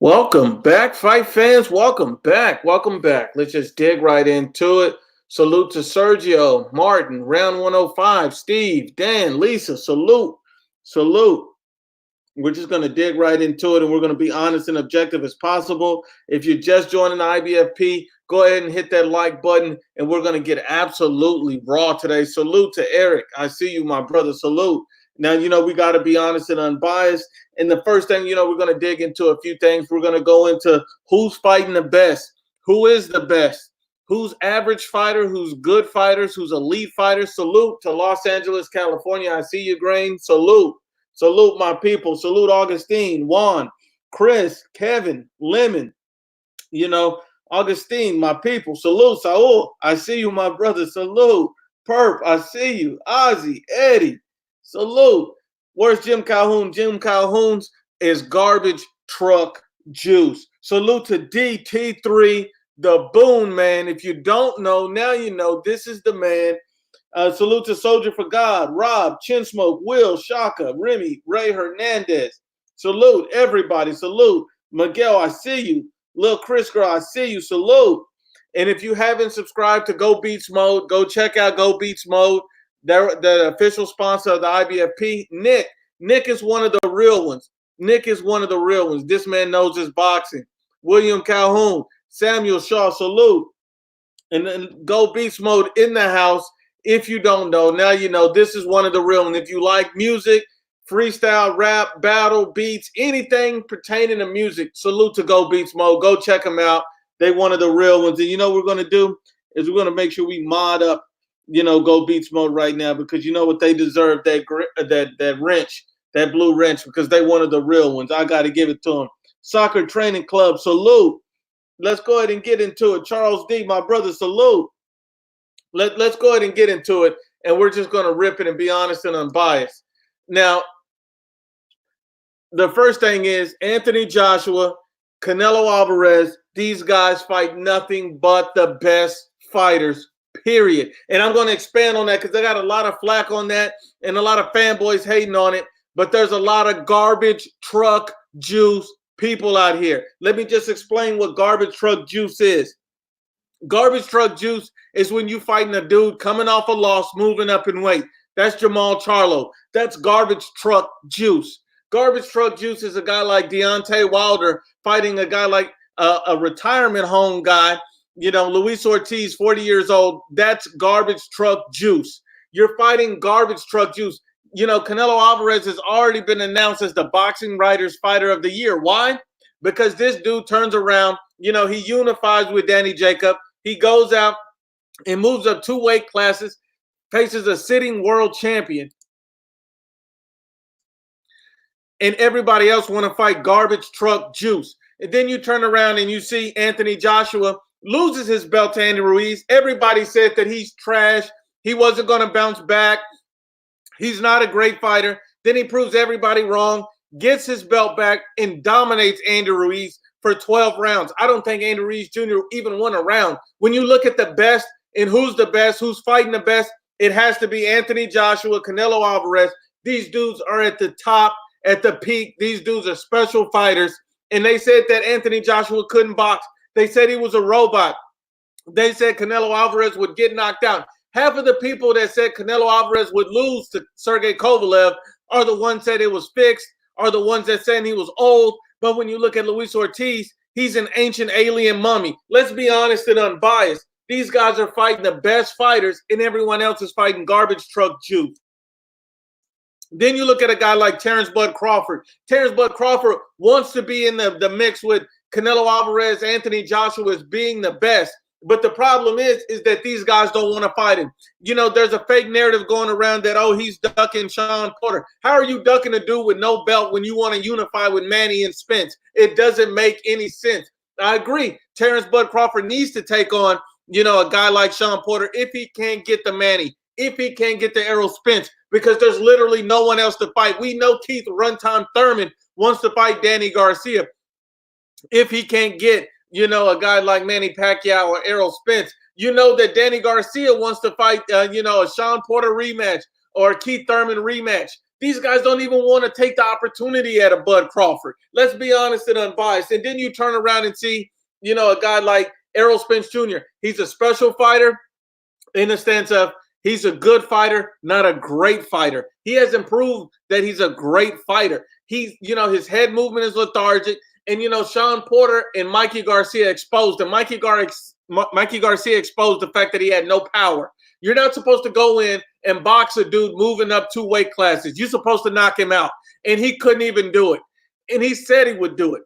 Welcome back, fight fans. Welcome back. Welcome back. Let's just dig right into it. Salute to Sergio, Martin, round 105, Steve, Dan, Lisa. Salute. Salute. We're just going to dig right into it and we're going to be honest and objective as possible. If you're just joining the IBFP, go ahead and hit that like button and we're going to get absolutely raw today. Salute to Eric. I see you, my brother. Salute. Now, we got to be honest and unbiased. And the first thing, we're going to dig into a few things. We're going to go into who's fighting the best, who is the best, who's average fighter, who's good fighters, who's elite fighters. Salute to Los Angeles, California. I see you, Grain. Salute. Salute my people. Salute Augustine, Juan, Chris, Kevin, Lemon. Augustine, my people. Salute, Saul. I see you, my brother. Salute. Perp, I see you. Ozzy, Eddie. Salute. Where's Jim Calhoun? Jim Calhoun's is garbage truck juice. Salute to DT3, the Boone man. If you don't know, now you know. This is the man. Salute to Soldier for God, Rob, Chinsmoke, Will, Shaka, Remy, Ray Hernandez. Salute everybody. Salute Miguel. I see you. Lil Chris Girl, I see you. Salute. And if you haven't subscribed to Go Beats Mode, go check out Go Beats Mode. They're the official sponsor of the IBFP. Nick is one of the real ones. Nick is one of the real ones. This man knows his boxing. William Calhoun, Samuel Shaw. Salute. And then Go Beats Mode in the house. If you don't know, now you know. This is one of the real ones. If you like music, freestyle, rap, battle, beats, anything pertaining to music, salute to Go Beats Mode. Go check them out. They one of the real ones. And what we're going to do is we're going to make sure we mod up, Go Beats Mode right now, because you know what they deserve, that wrench, that blue wrench, because they one of the real ones. I got to give it to them. Soccer Training Club, salute. Let's go ahead and get into it. Charles D, my brother, salute. Let's go ahead and get into it, and we're just going to rip it and be honest and unbiased. Now, the first thing is Anthony Joshua, Canelo Alvarez. These guys fight nothing but the best fighters, period. And I'm going to expand on that because I got a lot of flack on that and a lot of fanboys hating on it, but there's a lot of garbage truck juice people out here. Let me just explain what garbage truck juice is. Garbage truck juice is when you fighting a dude coming off a loss, moving up in weight. That's Jamal Charlo. That's garbage truck juice. Garbage truck juice is a guy like Deontay Wilder fighting a guy like a retirement home guy, Luis Ortiz, 40 years old. That's garbage truck juice. You're fighting garbage truck juice. Canelo Alvarez has already been announced as the Boxing Writers Fighter of the Year. Why? Because this dude turns around, he unifies with Danny Jacob. He goes out and moves up 2 weight classes, faces a sitting world champion. And everybody else want to fight garbage truck juice. And then you turn around and you see Anthony Joshua loses his belt to Andy Ruiz. Everybody said that he's trash. He wasn't going to bounce back. He's not a great fighter. Then he proves everybody wrong, gets his belt back, and dominates Andy Ruiz for 12 rounds. I don't think Andy Ruiz Jr. even won a round. When you look at the best and who's the best, who's fighting the best, it has to be Anthony Joshua, Canelo Alvarez. These dudes are at the top, at the peak. These dudes are special fighters. And they said that Anthony Joshua couldn't box. They said he was a robot. They said Canelo Alvarez would get knocked out. Half of the people that said Canelo Alvarez would lose to Sergey Kovalev are the ones that it was fixed, are the ones that said he was old. But when you look at Luis Ortiz, he's an ancient alien mummy. Let's be honest and unbiased. These guys are fighting the best fighters, and everyone else is fighting garbage truck juice. Then you look at a guy like Terrence Bud Crawford. Terrence Bud Crawford wants to be in the mix with Canelo Alvarez, Anthony Joshua as being the best. But the problem is that these guys don't want to fight him. There's a fake narrative going around that, he's ducking Sean Porter. How are you ducking a dude with no belt when you want to unify with Manny and Spence? It doesn't make any sense. I agree. Terrence Bud Crawford needs to take on, a guy like Sean Porter if he can't get the Manny, if he can't get the Errol Spence, because there's literally no one else to fight. We know Keith Runtime Thurman wants to fight Danny Garcia. If he can't get a guy like Manny Pacquiao or Errol Spence, that Danny Garcia wants to fight, a Sean Porter rematch or a Keith Thurman rematch. These guys don't even want to take the opportunity at a Bud Crawford. Let's be honest and unbiased. And then you turn around and see, a guy like Errol Spence Jr. He's a special fighter in the sense of he's a good fighter, not a great fighter. He has improved that he's a great fighter. He's, his head movement is lethargic. And, Sean Porter and Mikey Garcia exposed him. Mikey Garcia exposed the fact that he had no power. You're not supposed to go in and box a dude moving up 2 weight classes. You're supposed to knock him out. And he couldn't even do it. And he said he would do it.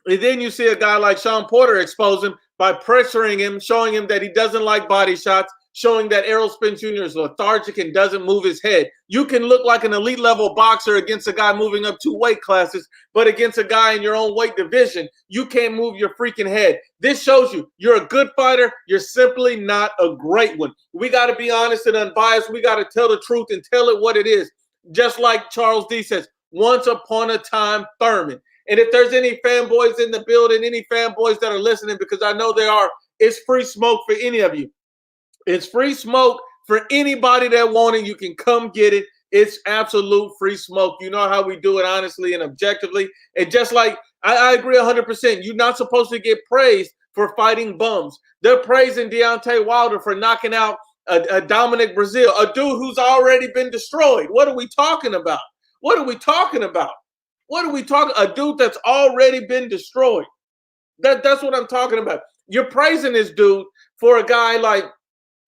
And then you see a guy like Sean Porter expose him by pressuring him, showing him that he doesn't like body shots, showing that Errol Spence Jr. is lethargic and doesn't move his head. You can look like an elite level boxer against a guy moving up 2 weight classes, but against a guy in your own weight division, you can't move your freaking head. This shows you're a good fighter. You're simply not a great one. We got to be honest and unbiased. We got to tell the truth and tell it what it is. Just like Charles D says, once upon a time, Thurman. And if there's any fanboys in the building, any fanboys that are listening, because I know there are, it's free smoke for any of you. It's free smoke for anybody that want it. You can come get it. It's absolute free smoke. You know how we do it honestly and objectively. And just like I agree 100%, you're not supposed to get praised for fighting bums. They're praising Deontay Wilder for knocking out a Dominic Brazil, a dude who's already been destroyed. What are we talking about? What are we talking about? What are we talking? A dude that's already been destroyed. That's what I'm talking about. You're praising this dude for a guy like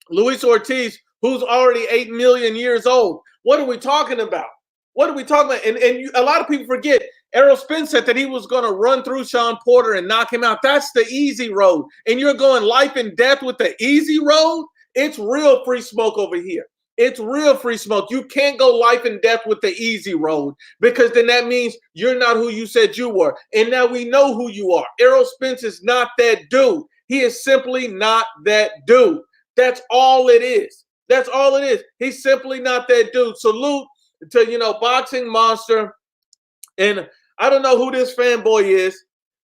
Luis Ortiz, who's already 8 million years old. What are we talking about? What are we talking about? And a lot of people forget, Errol Spence said that he was going to run through Sean Porter and knock him out. That's the easy road. And you're going life and death with the easy road? It's real free smoke over here. It's real free smoke. You can't go life and death with the easy road, because then that means you're not who you said you were. And now we know who you are. Errol Spence is not that dude. He is simply not that dude. That's all it is. That's all it is. He's simply not that dude. Salute to, Boxing Monster. And I don't know who this fanboy is,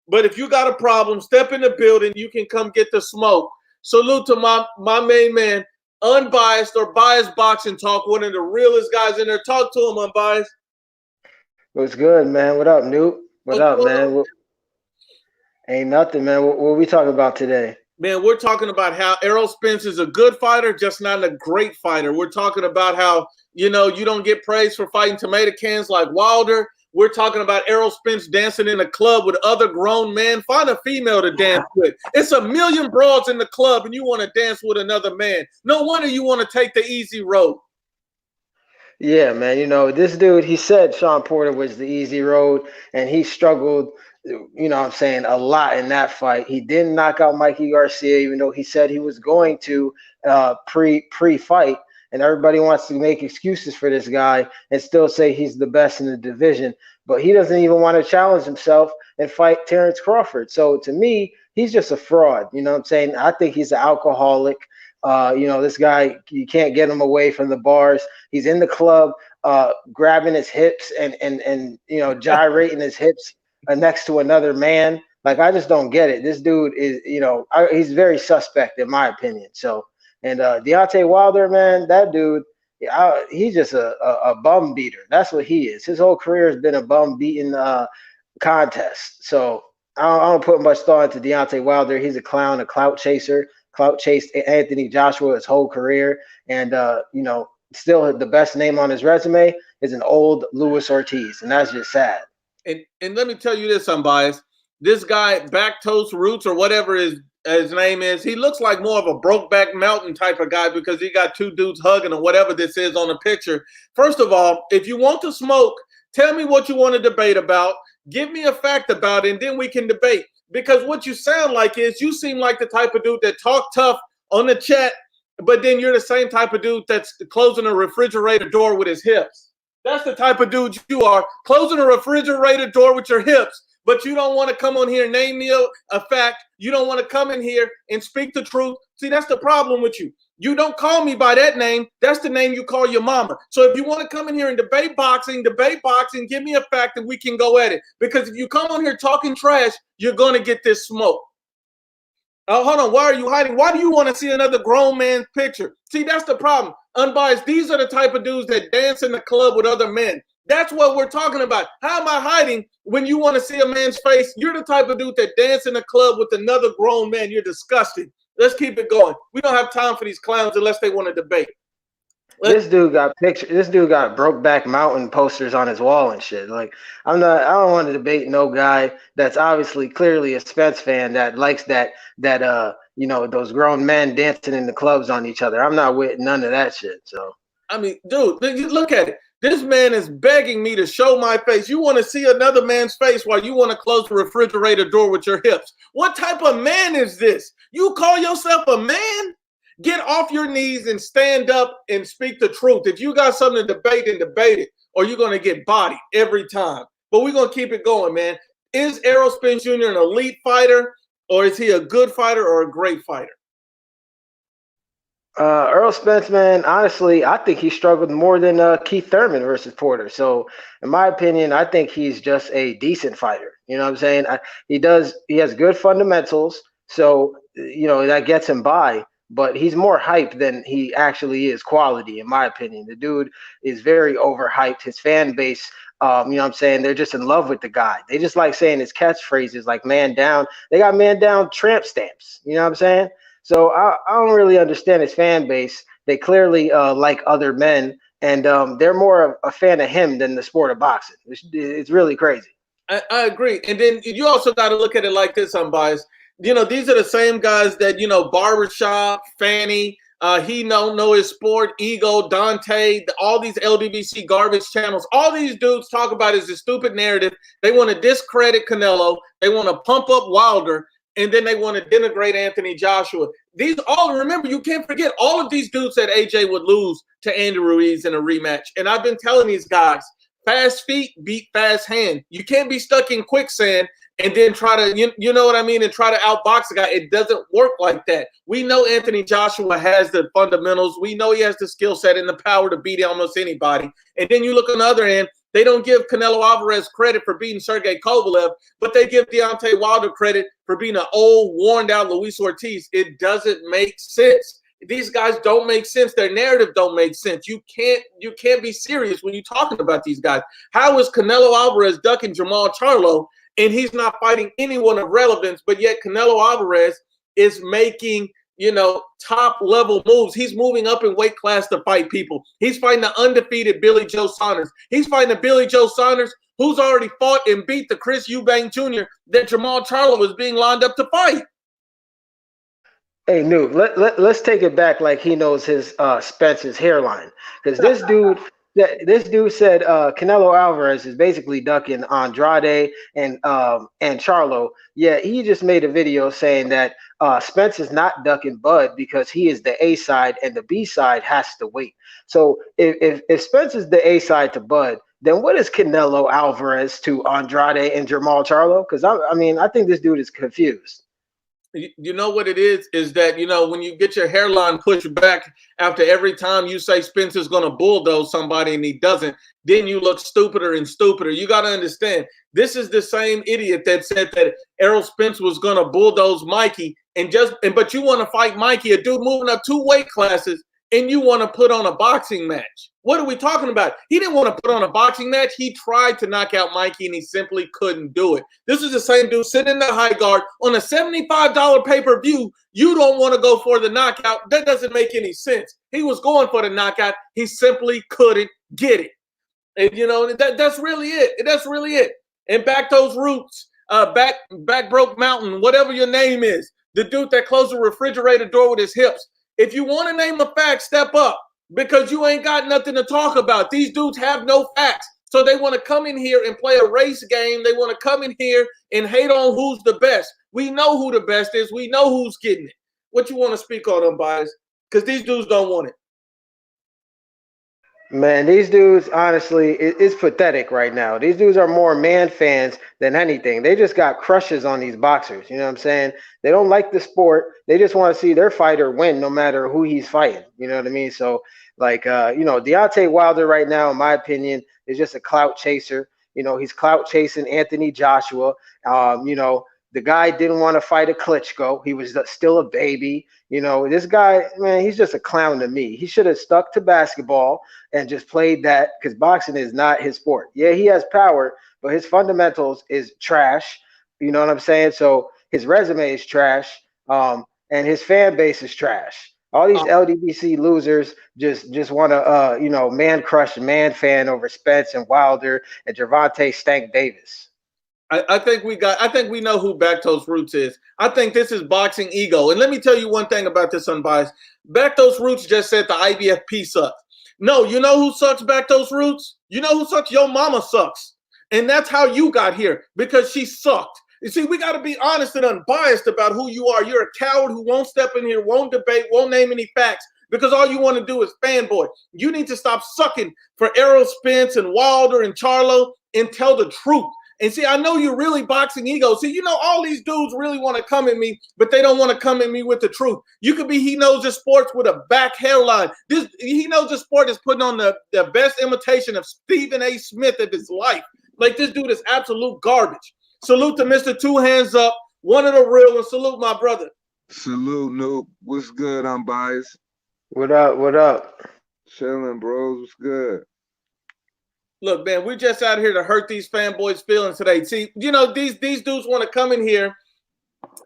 but if you got a problem, step in the building. You can come get the smoke. Salute to my main man, Unbiased or Biased Boxing Talk, one of the realest guys in there. Talk to him, Unbiased. What's good, man? What up, Newt? What up, man? Ain't nothing, man. What we talking about today? Man, we're talking about how Errol Spence is a good fighter, just not a great fighter. We're talking about how, you don't get praised for fighting tomato cans like Wilder. We're talking about Errol Spence dancing in a club with other grown men. Find a female to dance with. It's a million broads in the club, and you want to dance with another man. No wonder you want to take the easy road. Yeah, man. This dude, he said Sean Porter was the easy road, and he struggled, a lot in that fight. He didn't knock out Mikey Garcia, even though he said he was going to pre-fight. And everybody wants to make excuses for this guy and still say he's the best in the division. But he doesn't even want to challenge himself and fight Terrence Crawford. So to me, he's just a fraud. You know what I'm saying? I think he's an alcoholic. This guy, you can't get him away from the bars. He's in the club grabbing his hips and gyrating his hips next to another man. Like, I just don't get it. This dude is, he's very suspect in my opinion. So. And Deontay Wilder, man, that dude, he's just a bum beater. That's what he is. His whole career has been a bum beating contest. So I don't put much thought into Deontay Wilder. He's a clown, a clout chaser. Clout chased Anthony Joshua his whole career. And, still the best name on his resume is an old Luis Ortiz. And that's just sad. And let me tell you this, Unbiased. This guy, Back Toast Roots or whatever his name is, he looks like more of a Brokeback Mountain type of guy, because he got 2 dudes hugging or whatever this is on the picture. First of all, if you want to smoke, tell me what you want to debate about. Give me a fact about it, and then we can debate. Because what you sound like is, you seem like the type of dude that talk tough on the chat, but then you're the same type of dude that's closing a refrigerator door with his hips. That's the type of dude you are, closing a refrigerator door with your hips. But you don't want to come on here and name me a fact. You don't want to come in here and speak the truth. See, that's the problem with you. You don't call me by that name. That's the name you call your mama. So if you want to come in here and debate boxing, give me a fact and we can go at it. Because if you come on here talking trash, you're going to get this smoke. Oh, hold on. Why are you hiding? Why do you want to see another grown man's picture? See, that's the problem. Unbiased, these are the type of dudes that dance in the club with other men. That's what we're talking about. How am I hiding when you want to see a man's face? You're the type of dude that dance in the club with another grown man. You're disgusting. Let's keep it going. We don't have time for these clowns unless they want to debate. This dude got pictures. This dude got Brokeback Mountain posters on his wall and shit. Like, I'm not. I don't want to debate no guy that's obviously clearly a Spence fan that likes those grown men dancing in the clubs on each other. I'm not with none of that shit. So I mean, dude, look at it. This man is begging me to show my face. You want to see another man's face while you want to close the refrigerator door with your hips. What type of man is this? You call yourself a man? Get off your knees and stand up and speak the truth. If you got something to debate, then debate it, or you're going to get bodied every time. But we're going to keep it going, man. Is Errol Spence Jr. an elite fighter, or is he a good fighter or a great fighter? Earl Spence, man, honestly, I think he struggled more than Keith Thurman versus Porter. So, in my opinion, I think he's just a decent fighter. You know what I'm saying? He has good fundamentals, so that gets him by. But he's more hype than he actually is quality, in my opinion. The dude is very overhyped. His fan base, you know what I'm saying? They're just in love with the guy. They just like saying his catchphrases like "man down." They got "man down" tramp stamps. You know what I'm saying? So I don't really understand his fan base. They clearly like other men, and they're more of a fan of him than the sport of boxing. It's really crazy. I agree. And then you also got to look at it like this, Unbiased. These are the same guys that, Barbershop, Fanny, he don't know his sport, Ego, Dante, all these LDBC garbage channels. All these dudes talk about is a stupid narrative. They want to discredit Canelo. They want to pump up Wilder. And then they want to denigrate Anthony Joshua. Remember, you can't forget, all of these dudes said AJ would lose to Andy Ruiz in a rematch. And I've been telling these guys, fast feet beat fast hand. You can't be stuck in quicksand and then try to, you know what I mean, and try to outbox a guy. It doesn't work like that. We know Anthony Joshua has the fundamentals. We know he has the skill set and the power to beat almost anybody. And then you look on the other end, they don't give Canelo Alvarez credit for beating Sergey Kovalev, but they give Deontay Wilder credit for being an old, worn-down Luis Ortiz. It doesn't make sense. These guys don't make sense. Their narrative don't make sense. You can't be serious when you're talking about these guys. How is Canelo Alvarez ducking Jamal Charlo, and he's not fighting anyone of relevance, but yet Canelo Alvarez is making top level moves. He's moving up in weight class to fight people. He's fighting the undefeated Billy Joe Saunders. He's fighting the Billy Joe Saunders who's already fought and beat the Chris Eubank Jr. that Jamal Charlo was being lined up to fight. Hey, Nuke, let's take it back like he knows his Spence's hairline. Because this dude said Canelo Alvarez is basically ducking Andrade and Charlo. Yeah, he just made a video saying that Spence is not ducking Bud because he is the A side and the B side has to wait. So if Spence is the A side to Bud, then what is Canelo Alvarez to Andrade and Jamal Charlo? Because I think this dude is confused. You know what it is that, when you get your hairline pushed back after every time you say Spence is going to bulldoze somebody and he doesn't, then you look stupider and stupider. You got to understand, this is the same idiot that said that Errol Spence was going to bulldoze Mikey but you want to fight Mikey, a dude moving up 2 weight classes, and you want to put on a boxing match. What are we talking about? He didn't want to put on a boxing match. He tried to knock out Mikey, and he simply couldn't do it. This is the same dude sitting in the high guard on a $75 pay-per-view. You don't want to go for the knockout. That doesn't make any sense. He was going for the knockout. He simply couldn't get it. And, that's really it. That's really it. And back those roots, back broke mountain, whatever your name is, the dude that closed the refrigerator door with his hips. If you want to name a fact, step up, because you ain't got nothing to talk about. These dudes have no facts. So they want to come in here and play a race game. They want to come in here and hate on who's the best. We know who the best is. We know who's getting it. What you want to speak on, Unbiased? Because these dudes don't want it. Man, these dudes, honestly, it's pathetic right now. These dudes are more man fans than anything. They just got crushes on these boxers. You know what I'm saying? They don't like the sport. They just want to see their fighter win no matter who he's fighting. You know what I mean? So, Deontay Wilder right now, in my opinion, is just a clout chaser. He's clout chasing Anthony Joshua. The guy didn't want to fight a Klitschko. He was still a baby. You know, this guy, man, he's just a clown to me. He should have stuck to basketball and just played that, because boxing is not his sport. Yeah, he has power, but his fundamentals is trash. You know what I'm saying? So his resume is trash, and his fan base is trash. All these LDBC losers just want to, you know, man crush man fan over Spence and Wilder and Gervonta Stank Davis. I think we know who Bactos Roots is. I think this is boxing ego. And let me tell you one thing about this, Unbiased. Bactos Roots just said the IBFP sucks. No, you know who sucks, Bactos Roots? You know who sucks? Your mama sucks. And that's how you got here, because she sucked. You see, we got to be honest and unbiased about who you are. You're a coward who won't step in here, won't debate, won't name any facts, because all you want to do is fanboy. You need to stop sucking for Errol Spence and Wilder and Charlo and tell the truth. And see, I know you're really boxing ego. See, you know, all these dudes really want to come at me, but they don't want to come at me with the truth. You could be He Knows the Sports with a back hairline. He Knows the Sport is putting on the best imitation of Stephen A. Smith of his life. Like, this dude is absolute garbage. Salute to Mr. Two Hands Up, one of the real, and salute my brother. Salute, Noob. What's good, Unbiased? What up? What up? Chilling, bros. What's good? Look, man, we're just out here to hurt these fanboys' feelings today. See, you know, these dudes want to come in here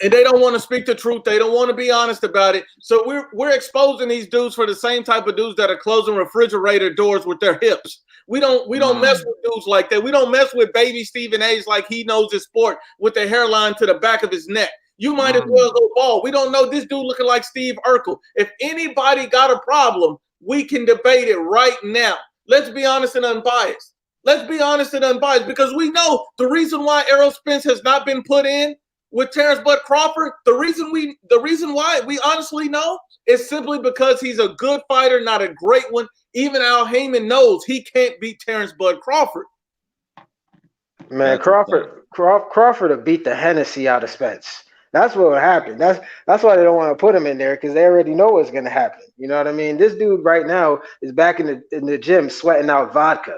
and they don't want to speak the truth. They don't want to be honest about it. So we're exposing these dudes for the same type of dudes that are closing refrigerator doors with their hips. We don't mess with dudes like that. We don't mess with baby Stephen A's like He Knows his sport with the hairline to the back of his neck. You might as well go bald. We don't know this dude looking like Steve Urkel. If anybody got a problem, we can debate it right now. Let's be honest and unbiased. Let's be honest and unbiased, because we know the reason why Errol Spence has not been put in with Terrence Bud Crawford. The reason why we honestly know is simply because he's a good fighter, not a great one. Even Al Heyman knows he can't beat Terrence Bud Crawford. Man, Crawford will beat the Hennessy out of Spence. That's what would happen. That's why they don't want to put him in there, because they already know what's going to happen. You know what I mean? This dude right now is back in the gym sweating out vodka.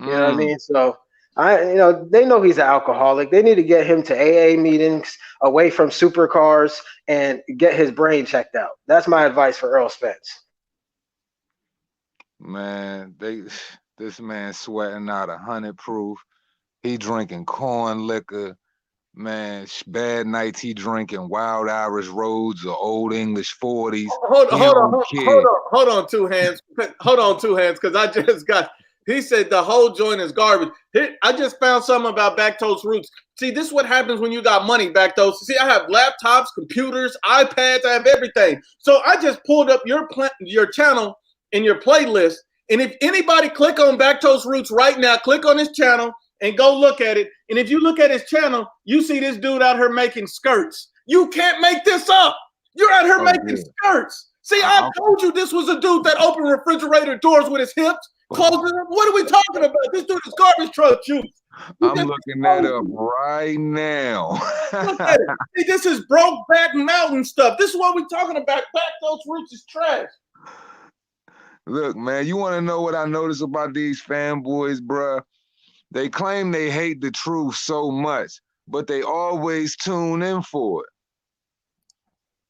You know what I mean? So they know he's an alcoholic. They need to get him to AA meetings, away from supercars, and get his brain checked out. That's my advice for Errol Spence. Man, this man sweating out 100 proof. He drinking corn liquor. Man, bad nights he drinking Wild Irish Roads or Old English 40s. Hold on, Two Hands. Hold on, Two Hands, because I just got. He said the whole joint is garbage. I just found something about Bactos Roots. See, this is what happens when you got money, Bactos. See, I have laptops, computers, iPads. I have everything. So I just pulled up your channel and your playlist. And if anybody click on Bactos Roots right now, click on his channel and go look at it. And if you look at his channel, you see this dude out here making skirts. You can't make this up. You're out here making skirts. See, I told you this was a dude that opened refrigerator doors with his hips. What are we talking about? This dude is garbage truck juice. I'm looking that up right now. Look at it. See, this is broke back mountain stuff. This is what we're talking about. Bactos Roots is trash. Look, man, you want to know what I notice about these fanboys, bruh? They claim they hate the truth so much, but they always tune in for it.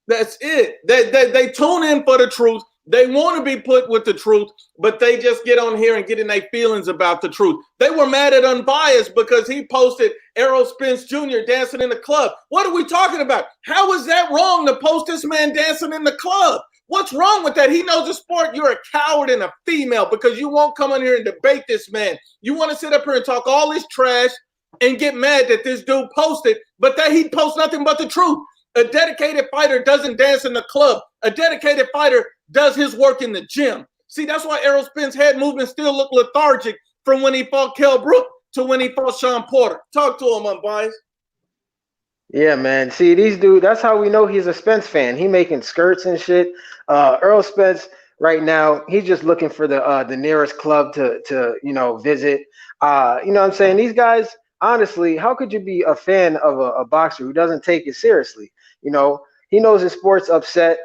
That's it. They tune in for the truth. They want to be put with the truth, but they just get on here and get in their feelings about the truth. They were mad at Unbiased because he posted Errol Spence Jr. dancing in the club. What are we talking about? How is that wrong to post this man dancing in the club? What's wrong with that? He knows the sport. You're a coward and a female because you won't come in here and debate this man. You want to sit up here and talk all this trash and get mad that this dude posted, but that he posts nothing but the truth. A dedicated fighter doesn't dance in the club. A dedicated fighter does his work in the gym. See, that's why Errol Spence's head movement still look lethargic from when he fought Kell Brook to when he fought Sean Porter. Talk to him, Unbiased. Yeah, man. See, these dudes, that's how we know he's a Spence fan. He making skirts and shit. Errol Spence right now, he's just looking for the nearest club to visit. You know what I'm saying? These guys, honestly, how could you be a fan of a boxer who doesn't take it seriously? You know, he knows his sport's upset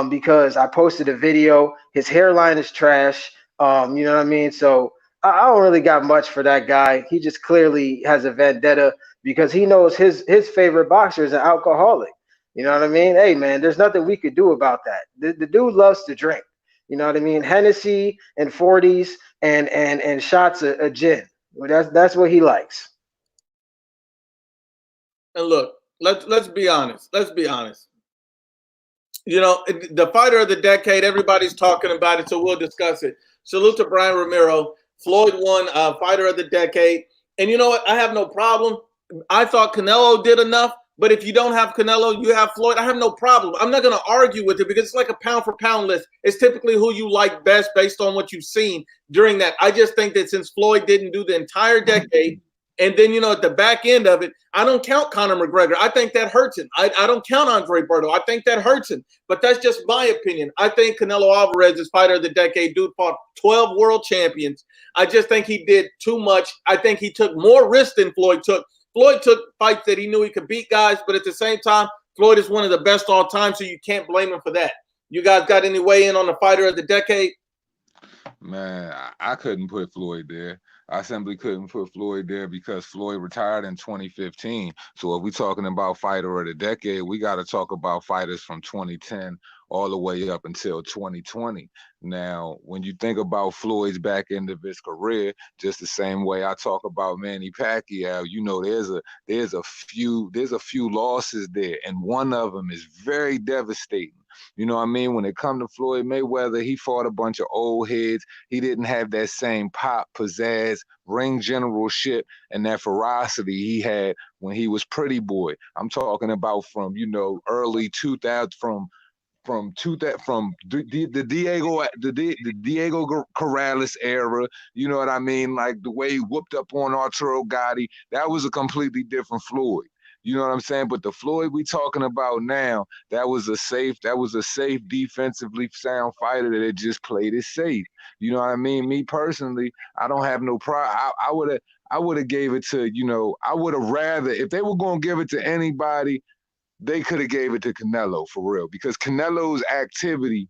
because I posted a video. His hairline is trash. You know what I mean? So I don't really got much for that guy. He just clearly has a vendetta. because he knows his favorite boxer is an alcoholic. You know what I mean? Hey, man, there's nothing we could do about that. The dude loves to drink. You know what I mean? Hennessy and 40s and shots of gin. Well, that's what he likes. And look, let's be honest. Let's be honest. You know, the fighter of the decade, everybody's talking about it, so we'll discuss it. Salute to Brian Romero. Floyd won fighter of the decade. And you know what? I have no problem. I thought Canelo did enough, but if you don't have Canelo, you have Floyd. I have no problem. I'm not going to argue with it because it's like a pound for pound list. It's typically who you like best based on what you've seen during that. I just think that since Floyd didn't do the entire decade, and then, you know, at the back end of it, I don't count Conor McGregor. I think that hurts him. I don't count Andre Berto. I think that hurts him. But that's just my opinion. I think Canelo Alvarez is fighter of the decade. Dude fought 12 world champions. I just think he did too much. I think he took more risks than Floyd took. Floyd took fights that he knew he could beat guys, but at the same time, Floyd is one of the best all time, so you can't blame him for that. You guys got any weigh in on the fighter of the decade? Man, I couldn't put Floyd there. I simply couldn't put Floyd there because Floyd retired in 2015. So if we're talking about fighter of the decade, we got to talk about fighters from 2010 all the way up until 2020. Now, when you think about Floyd's back end of his career, just the same way I talk about Manny Pacquiao, you know, there's a few losses there, and one of them is very devastating. You know what I mean? When it come to Floyd Mayweather, he fought a bunch of old heads. He didn't have that same pop, pizzazz, ring generalship, and that ferocity he had when he was Pretty Boy. I'm talking about from, you know, early 2000, from the Diego Corrales era. You know what I mean? Like the way he whooped up on Arturo Gatti. That was a completely different Floyd. You know what I'm saying? But the Floyd we talking about now, that was a safe, defensively sound fighter that had just played it safe. You know what I mean? Me personally, I don't have no pride. I would have gave it to, you know, I would have rather, if they were going to give it to anybody, they could have gave it to Canelo for real, because Canelo's activity,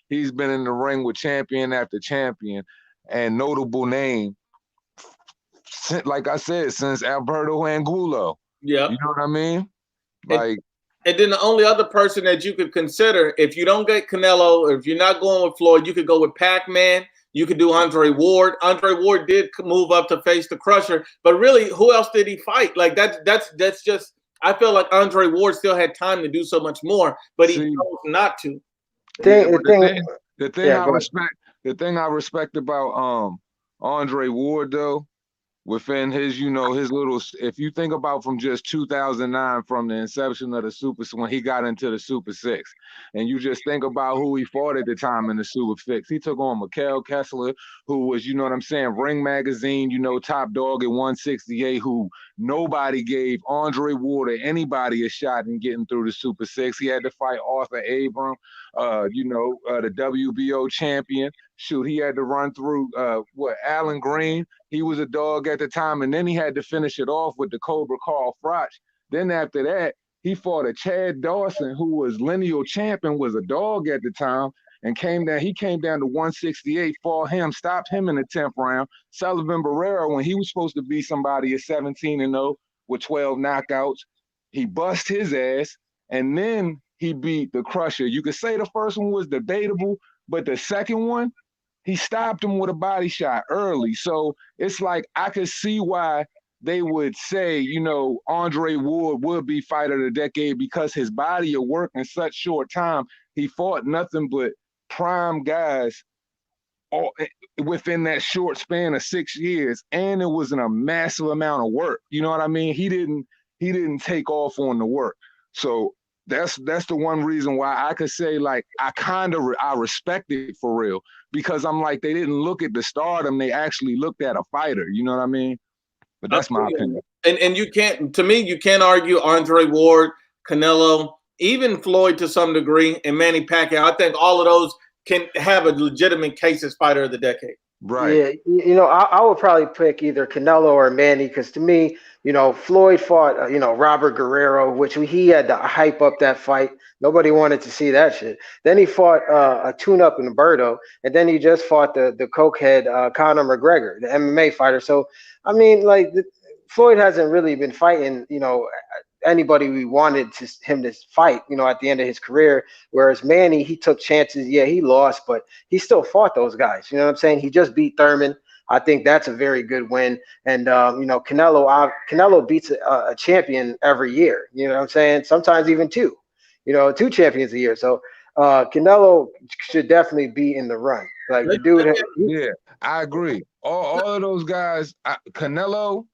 he's been in the ring with champion after champion and notable name, like I said, since Alberto Angulo. Yeah. You know what I mean? Like, and then the only other person that you could consider, if you don't get Canelo, or if you're not going with Floyd, you could go with Pac-Man. You could do Andre Ward. Andre Ward did move up to face the Crusher, but really, who else did he fight? Like that's just. I feel like Andre Ward still had time to do so much more, but he chose not to. The thing I respect about Andre Ward though, within his, you know, his little, if you think about from just 2009, from the inception of the Super, when he got into the Super Six, and you just think about who he fought at the time in the Super Six, he took on Mikhail Kessler, who was, you know what I'm saying, Ring Magazine, you know, top dog at 168, who nobody gave Andre Ward or anybody a shot in getting through the Super Six. He had to fight Arthur Abram, the WBO champion. Shoot, he had to run through Alan Green. He was a dog at the time, and then he had to finish it off with the Cobra Carl Froch. Then after that, he fought a Chad Dawson, who was lineal champion, was a dog at the time, and he came down to 168, fought him, stopped him in the 10th round. Sullivan Barrera, when he was supposed to be somebody at 17-0 with 12 knockouts, he bust his ass, and then he beat the Crusher. You could say the first one was debatable, but the second one, he stopped him with a body shot early. So it's like I could see why they would say, you know, Andre Ward would be fighter of the decade, because his body of work in such short time. He fought nothing but prime guys all within that short span of 6 years, and it was a massive amount of work. You know what I mean? He didn't take off on the work. So that's the one reason why I could say, like, I respect it for real, because I'm like, they didn't look at the stardom, they actually looked at a fighter. You know what I mean? But that's my opinion. And you can't argue Andre Ward, Canelo, even Floyd to some degree, and Manny Pacquiao. I think all of those can have a legitimate case as fighter of the decade. Right. Yeah, I would probably pick either Canelo or Manny because to me, Floyd fought, Robert Guerrero, which he had to hype up that fight. Nobody wanted to see that shit. Then he fought a tune-up in Berto, and then he just fought the cokehead Conor McGregor, the MMA fighter. So, I mean, like, Floyd hasn't really been fighting, anybody we wanted him to fight, at the end of his career. Whereas Manny, he took chances. Yeah, he lost, but he still fought those guys. You know what I'm saying? He just beat Thurman. I think that's a very good win. And Canelo beats a champion every year. You know what I'm saying? Sometimes even two. Two champions a year. So Canelo should definitely be in the run. Like the Let, dude, let me Yeah, I agree. All of those guys, Canelo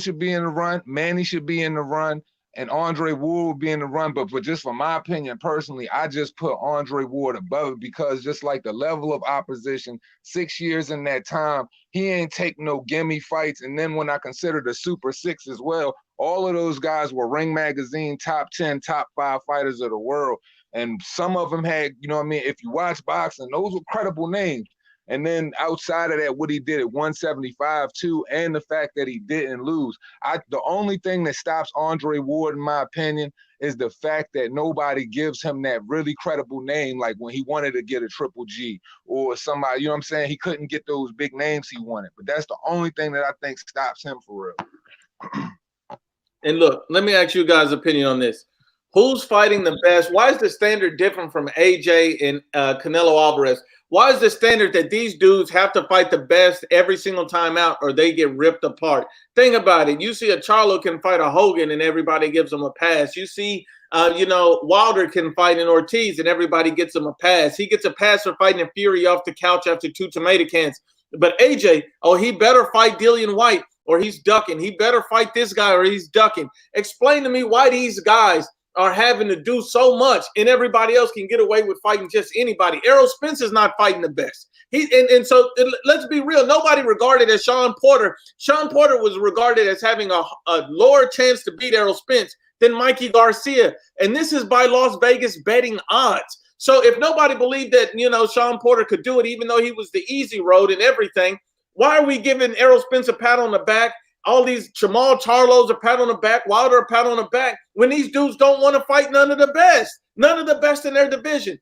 should be in the run. Manny should be in the run, and Andre Ward would be in the run. But just from my opinion, personally, I just put Andre Ward above it because just like the level of opposition, 6 years in that time, he ain't take no gimme fights. And then when I consider the Super Six as well, all of those guys were Ring Magazine top 10, top 5 fighters of the world. And some of them had, you know what I mean? If you watch boxing, those were credible names. And then outside of that, what he did at 175 too, and the fact that he didn't lose. The only thing that stops Andre Ward, in my opinion, is the fact that nobody gives him that really credible name, like when he wanted to get a Triple G or somebody, you know what I'm saying? He couldn't get those big names he wanted. But that's the only thing that I think stops him for real. And look, let me ask you guys' opinion on this. Who's fighting the best? Why is the standard different from AJ and Canelo Alvarez? Why is the standard that these dudes have to fight the best every single time out or they get ripped apart? Think about it. You see a Charlo can fight a Hogan and everybody gives him a pass. You see, Wilder can fight an Ortiz and everybody gets him a pass. He gets a pass for fighting a Fury off the couch after 2 tomato cans. But AJ, he better fight Dillian White or he's ducking. He better fight this guy or he's ducking. Explain to me why these guys are having to do so much and everybody else can get away with fighting just anybody. Errol Spence is not fighting the best. So let's be real. Nobody regarded as Sean Porter. Sean Porter was regarded as having a lower chance to beat Errol Spence than Mikey Garcia. And this is by Las Vegas betting odds. So if nobody believed that, Sean Porter could do it, even though he was the easy road and everything, why are we giving Errol Spence a pat on the back? All these Jamal Charlos a pat on the back, Wilder a pat on the back, when these dudes don't want to fight none of the best in their division.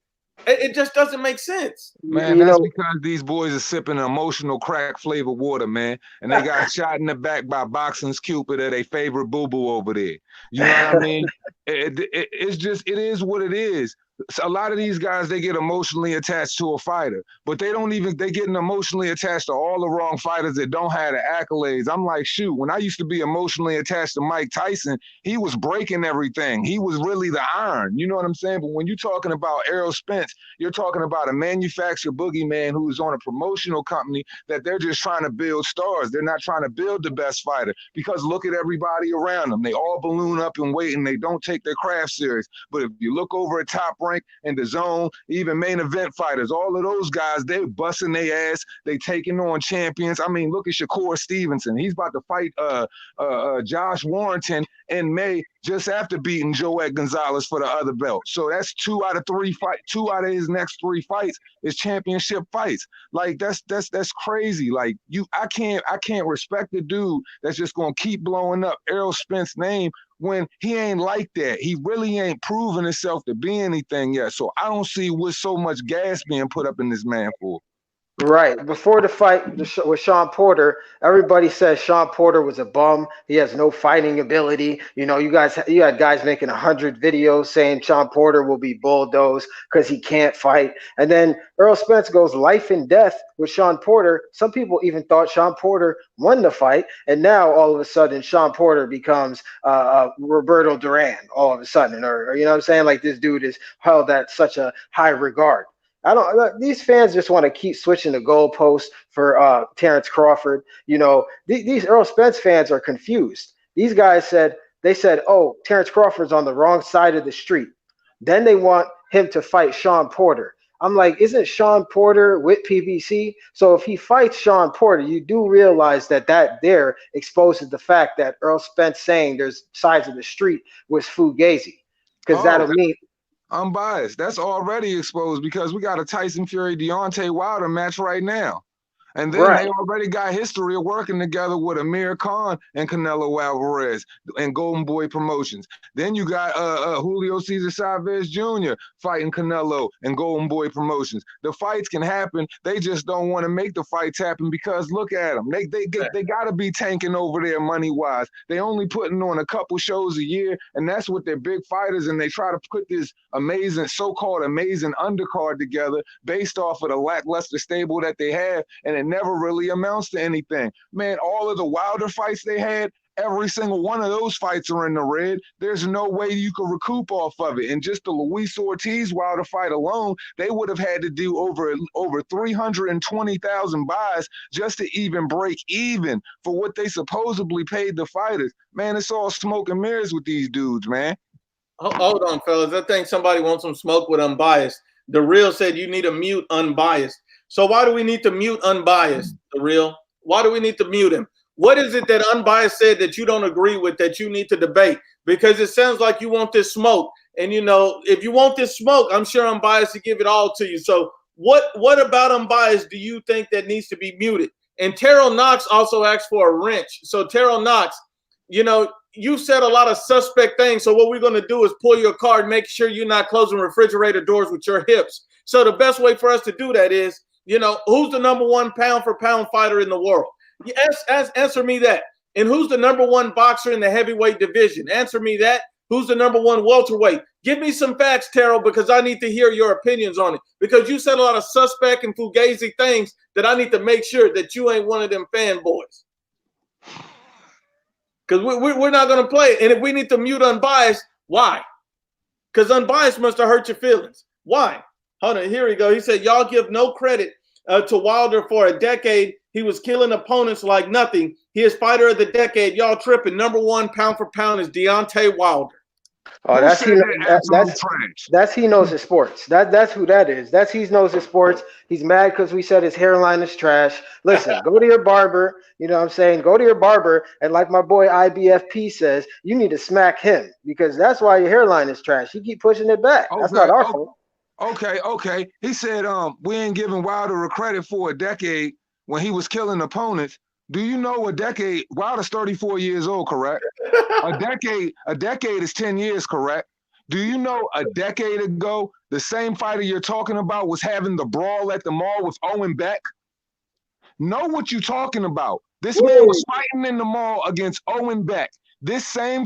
It just doesn't make sense. Man, that's because these boys are sipping emotional crack flavored water, man. And they got shot in the back by Boxing's Cupid or their favorite boo-boo over there. You know what I mean? It is what it is. A lot of these guys, they get emotionally attached to a fighter, but they're getting emotionally attached to all the wrong fighters that don't have the accolades. I'm like, shoot, when I used to be emotionally attached to Mike Tyson, he was breaking everything. He was really the iron. You know what I'm saying? But when you're talking about Errol Spence, you're talking about a manufactured boogeyman who's on a promotional company that they're just trying to build stars. They're not trying to build the best fighter because look at everybody around them. They all balloon up and wait and they don't take their craft serious. But if you look over at Top Rank and the Zone, even main event fighters, all of those guys, they're busting their ass. They taking on champions. I mean, look at Shakur Stevenson. He's about to fight Josh Warrington in May just after beating Joet Gonzalez for the other belt. So that's 2 out of his next 3 fights is championship fights. Like that's crazy. Like I can't respect the dude that's just gonna keep blowing up Errol Spence's name when he ain't like that. He really ain't proven himself to be anything yet. So I don't see what's so much gas being put up in this man for. Right. Before the fight with Sean Porter, everybody says Sean Porter was a bum. He has no fighting ability. You had guys making 100 videos saying Sean Porter will be bulldozed because he can't fight. And then Errol Spence goes life and death with Sean Porter. Some people even thought Sean Porter won the fight. And now all of a sudden Sean Porter becomes Roberto Duran all of a sudden. Or you know what I'm saying? Like this dude is held at such a high regard. These fans just want to keep switching the goalposts for Terrence Crawford. These Errol Spence fans are confused. These guys said, oh, Terrence Crawford's on the wrong side of the street. Then they want him to fight Sean Porter. I'm like, isn't Sean Porter with PBC? So if he fights Sean Porter, you do realize that there exposes the fact that Errol Spence saying there's sides of the street was fugazi. Because that'll mean unbiased. That's already exposed because we got a Tyson Fury Deontay Wilder match right now. And then they already got history of working together with Amir Khan and Canelo Alvarez and Golden Boy Promotions. Then you got Julio Cesar Chavez Jr. fighting Canelo and Golden Boy Promotions. The fights can happen. They just don't want to make the fights happen because look at them. They got to be tanking over there money-wise. They only putting on a couple shows a year, and that's what they're big fighters, and they try to put this amazing, so-called amazing undercard together based off of the lackluster stable that they have, and it never really amounts to anything. Man, all of the Wilder fights they had, every single one of those fights are in the red. There's no way you could recoup off of it. And just the Luis Ortiz Wilder fight alone, they would have had to do over 320,000 buys just to even break even for what they supposedly paid the fighters. Man, it's all smoke and mirrors with these dudes, man. Hold on, fellas. I think somebody wants some smoke with Unbiased. The Real said you need to mute Unbiased. So why do we need to mute Unbiased, The Real? Why do we need to mute him? What is it that Unbiased said that you don't agree with that you need to debate? Because it sounds like you want this smoke. And, you know, if you want this smoke, I'm sure Unbiased to give it all to you. So what about Unbiased do you think that needs to be muted? And Terrell Knox also asked for a wrench. So Terrell Knox, you know, you said a lot of suspect things. So what we're going to do is pull your card, make sure you're not closing refrigerator doors with your hips. So the best way for us to do that is, you know, who's the #1 pound-for-pound fighter in the world? Answer me that. And who's the #1 boxer in the heavyweight division? Answer me that. Who's the #1 welterweight? Give me some facts, Terrell, because I need to hear your opinions on it. Because you said a lot of suspect and fugazi things that I need to make sure that you ain't one of them fanboys. Because we're not going to play it. And if we need to mute Unbiased, why? Because Unbiased must have hurt your feelings. Why? Hold on, here we go. He said, y'all give no credit to Wilder for a decade. He was killing opponents like nothing. He is fighter of the decade. Y'all tripping. #1 pound-for-pound is Deontay Wilder. Oh, that's he knows his sports. That's who that is. That's he knows his sports. He's mad because we said his hairline is trash. Listen, go to your barber. You know what I'm saying? Go to your barber, and like my boy IBFP says, you need to smack him because that's why your hairline is trash. You keep pushing it back. That's not our fault. Okay. He said, we ain't giving Wilder a credit for a decade when he was killing opponents. Do you know a decade? Wilder's 34 years old, correct? A decade is 10 years, correct? Do you know a decade ago, the same fighter you're talking about was having the brawl at the mall with Owen Beck? Know what you're talking about. This man was fighting in the mall against Owen Beck. This same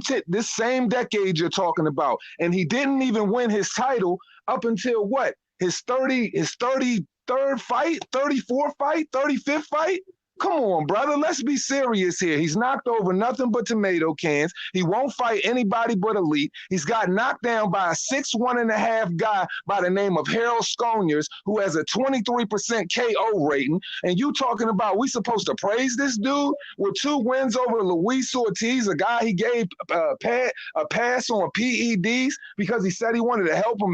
decade you're talking about. And he didn't even win his title up until what? His 33rd fight, 34th fight, 35th fight? Come on, brother. Let's be serious here. He's knocked over nothing but tomato cans. He won't fight anybody but elite. He's got knocked down by a 6'1.5" guy by the name of Harold Sconiers, who has a 23% KO rating. And you talking about we supposed to praise this dude with 2 wins over Luis Ortiz, a guy he gave a pass on PEDs because he said he wanted to help him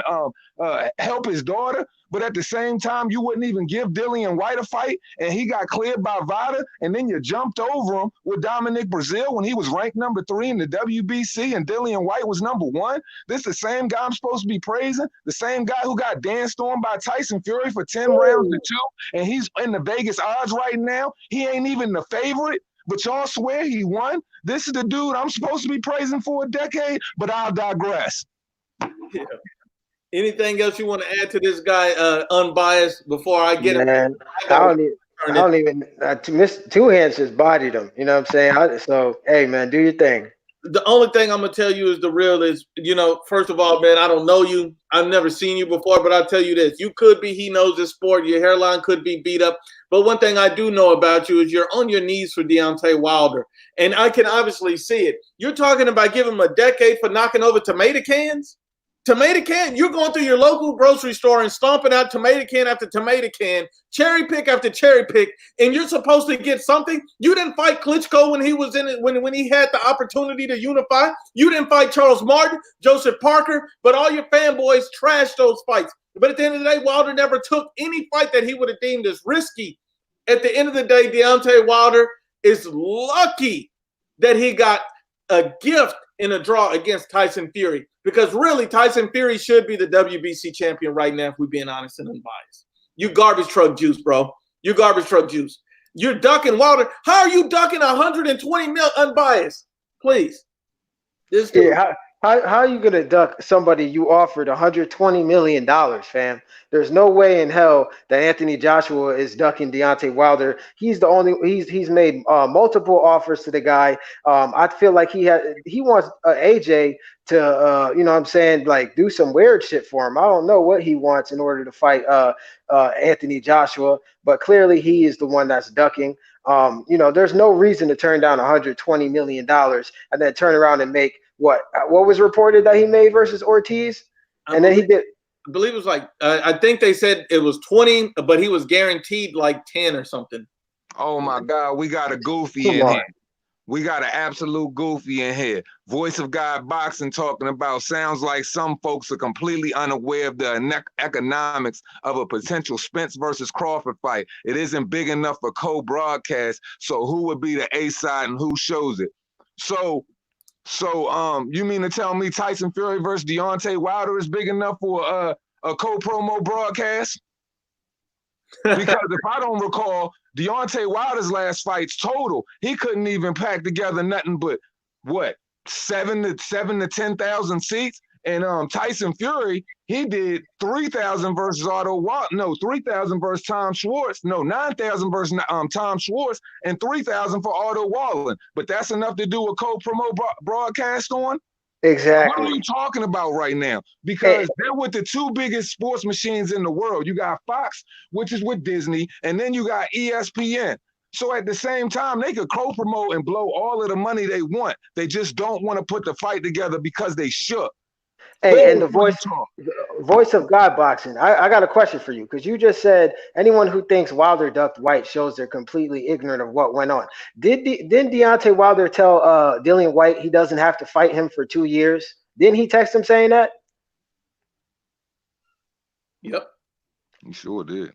help his daughter. But at the same time, you wouldn't even give Dillian White a fight, and he got cleared by VADA, and then you jumped over him with Dominic Brazil when he was ranked #3 in the WBC, and Dillian White was #1. This the same guy I'm supposed to be praising, the same guy who got danced on by Tyson Fury for 10 rounds to 2, and he's in the Vegas odds right now. He ain't even the favorite, but y'all swear he won. This is the dude I'm supposed to be praising for a decade, but I'll digress. Yeah. Anything else you want to add to this guy, Unbiased, before I get him? I don't even Two Hands just bodied him. You know what I'm saying? So, hey, man, do your thing. The only thing I'm going to tell you is The Real is, you know, first of all, man, I don't know you. I've never seen you before, but I'll tell you this. You could be, he knows this sport. Your hairline could be beat up. But one thing I do know about you is you're on your knees for Deontay Wilder. And I can obviously see it. You're talking about giving him a decade for knocking over tomato cans? Tomato can, you're going through your local grocery store and stomping out tomato can after tomato can, cherry pick after cherry pick, and you're supposed to get something. You didn't fight Klitschko when he was in it, when he had the opportunity to unify. You didn't fight Charles Martin, Joseph Parker, but all your fanboys trashed those fights. But at the end of the day, Wilder never took any fight that he would have deemed as risky. At the end of the day, Deontay Wilder is lucky that he got a gift in a draw against Tyson Fury. Because really, Tyson Fury should be the WBC champion right now, if we're being honest and unbiased. You garbage truck juice, bro. You garbage truck juice. You're ducking Wilder. How are you ducking 120 mil unbiased? Please. This dude. Yeah, how are you gonna duck somebody you offered $120 million, fam? There's no way in hell that Anthony Joshua is ducking Deontay Wilder. He's the only he's made multiple offers to the guy. I feel like he wants AJ to you know what I'm saying, like do some weird shit for him. I don't know what he wants in order to fight Anthony Joshua, but clearly he is the one that's ducking. You know, there's no reason to turn down $120 million and then turn around and make what was reported that he made versus Ortiz, and then he did. I believe it was like I think they said it was 20, but he was guaranteed like 10 or something. Oh my God, we got a goofy in here. We got an absolute goofy in here. Voice of God Boxing talking about sounds like some folks are completely unaware of the economics of a potential Spence versus Crawford fight. It isn't big enough for co-broadcast, so who would be the A side and who shows it? So you mean to tell me Tyson Fury versus Deontay Wilder is big enough for a co-promo broadcast? Because if I don't recall, Deontay Wilder's last fights total, he couldn't even pack together nothing but what, 7 to 10,000 seats. And Tyson Fury, he did 3,000 versus 3,000 versus Tom Schwartz, 9,000 versus Tom Schwartz, and 3,000 for Otto Wallin. But that's enough to do a co-promo broadcast on? Exactly. What are you talking about right now? Because they're with the two biggest sports machines in the world. You got Fox, which is with Disney, and then you got ESPN. So at the same time, they could co-promote and blow all of the money they want. They just don't want to put the fight together because they shook. Hey, and the voice of God Boxing. I got a question for you, because you just said anyone who thinks Wilder ducked White shows they're completely ignorant of what went on. Didn't Deontay Wilder tell Dillian White he doesn't have to fight him for 2 years? Didn't he text him saying that? Yep. He sure did.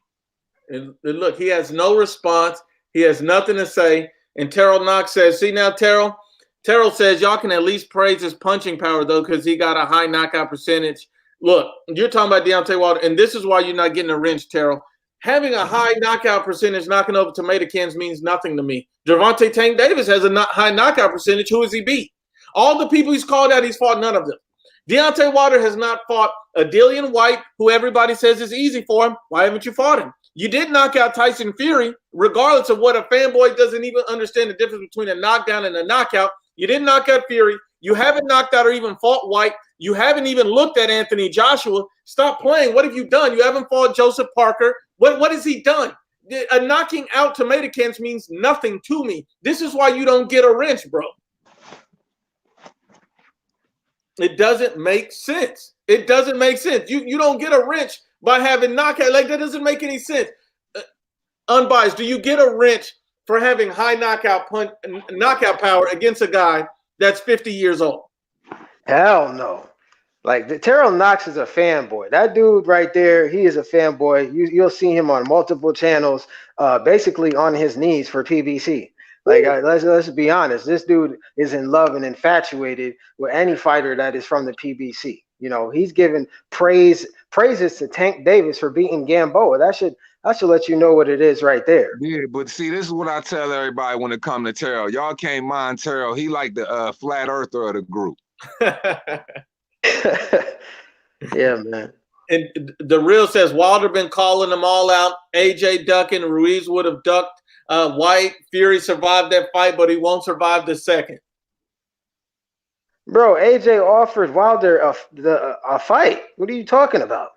And look, he has no response. He has nothing to say. And Terrell Knox says, see now, Terrell says y'all can at least praise his punching power, though, because he got a high knockout percentage. Look, you're talking about Deontay Wilder, and this is why you're not getting a wrench, Terrell. Having a high knockout percentage knocking over tomato cans means nothing to me. Gervonta Tank Davis has a high knockout percentage. Who has he beat? All the people he's called out, he's fought none of them. Deontay Wilder has not fought a Dillian White, who everybody says is easy for him. Why haven't you fought him? You did knock out Tyson Fury, regardless of what a fanboy doesn't even understand the difference between a knockdown and a knockout. You didn't knock out Fury. You haven't knocked out or even fought White. You haven't even looked at Anthony Joshua. Stop playing. What have you done? You haven't fought Joseph Parker. What has he done? A knocking out tomato cans means nothing to me. This is why you don't get a wrench, bro. It doesn't make sense. It doesn't make sense. You don't get a wrench by having knockout. Like, that doesn't make any sense. Unbiased, do you get a wrench for having high knockout power against a guy that's 50 years old? Hell no. Like, Terrell Knox is a fanboy. That dude right there, he is a fanboy. You'll see him on multiple channels, basically on his knees for PBC. Like, let's be honest. This dude is in love and infatuated with any fighter that is from the PBC. You know, he's giving praises to Tank Davis for beating Gamboa. That should let you know what it is right there. Yeah, but see, this is what I tell everybody when it comes to Terrell. Y'all can't mind Terrell. He like the flat earther of the group. Yeah, man. And the real says Wilder been calling them all out. AJ ducking, Ruiz would have ducked White. Fury survived that fight, but he won't survive the second. Bro, AJ offered Wilder a fight. What are you talking about?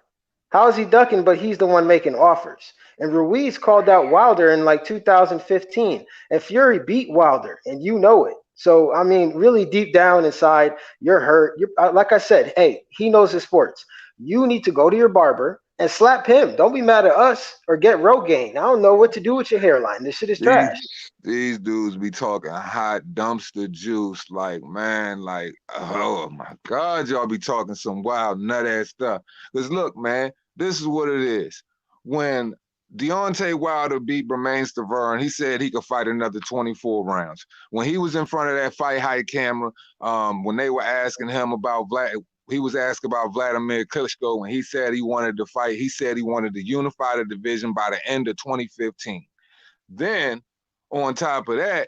How is he ducking, but he's the one making offers? And Ruiz called out Wilder in like 2015. And Fury beat Wilder, and you know it. So, I mean, really deep down inside, you're hurt. Like I said, hey, he knows his sports. You need to go to your barber and slap him. Don't be mad at us or get Rogaine. I don't know what to do with your hairline. This shit is trash. These dudes be talking hot dumpster juice. Like, man, like, oh my God, y'all be talking some wild nut ass stuff. Because look, man, this is what it is. When Deontay Wilder beat Bermane Stiverne, he said he could fight another 24 rounds. When he was in front of that Fight Hype camera, when they were asking him about he was asked about Vladimir Klitschko, and he said he wanted to fight. He said he wanted to unify the division by the end of 2015. Then on top of that,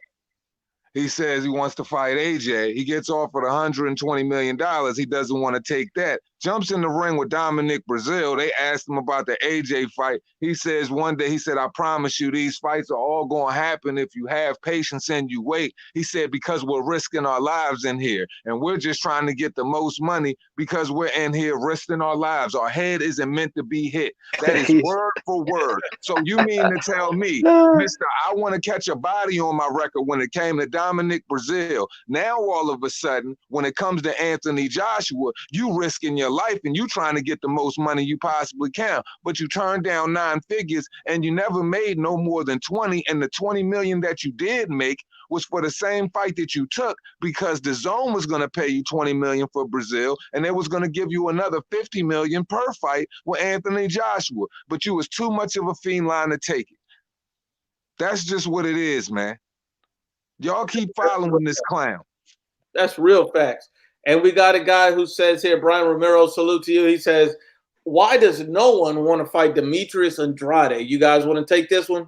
he says he wants to fight AJ. He gets offered $120 million. He doesn't want to take that. Jumps in the ring with Dominic Brazil. They asked him about the AJ fight. He says one day, he said, I promise you these fights are all going to happen if you have patience and you wait. He said, because we're risking our lives in here. And we're just trying to get the most money because we're in here risking our lives. Our head isn't meant to be hit. That is word for word. So you mean to tell me, Mr. I want to catch a body on my record when it came to Dominic Brazil. Now all of a sudden, when it comes to Anthony Joshua, you risking your life and you trying to get the most money you possibly can, but you turned down 9 figures and you never made no more than 20, and the 20 million that you did make was for the same fight that you took because the zone was going to pay you 20 million for Brazil and they was going to give you another 50 million per fight with Anthony Joshua, but you was too much of a feline to take it. That's just what it is, man. Y'all keep following this clown. That's real facts. And we got a guy who says here, Brian Romero, salute to you. He says, why does no one want to fight Demetrius Andrade? You guys want to take this one?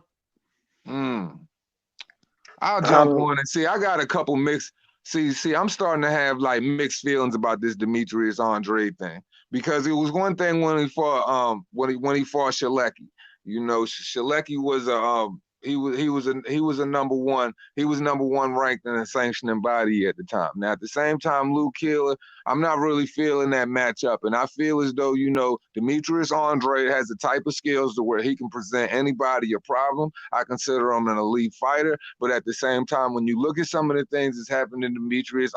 I'll jump on and see. I got a couple mixed. See, I'm starting to have like mixed feelings about this Demetrius Andrade thing because it was one thing when he fought when he fought Shalecki. You know, Shalecki was a he was a number one. He was number one ranked in the sanctioning body at the time. Now at the same time, Luke Keeler, I'm not really feeling that matchup, and I feel as though, you know, Demetrius Andrade has the type of skills to where he can present anybody a problem. I consider him an elite fighter, but at the same time, when you look at some of the things that's happened in Demetrius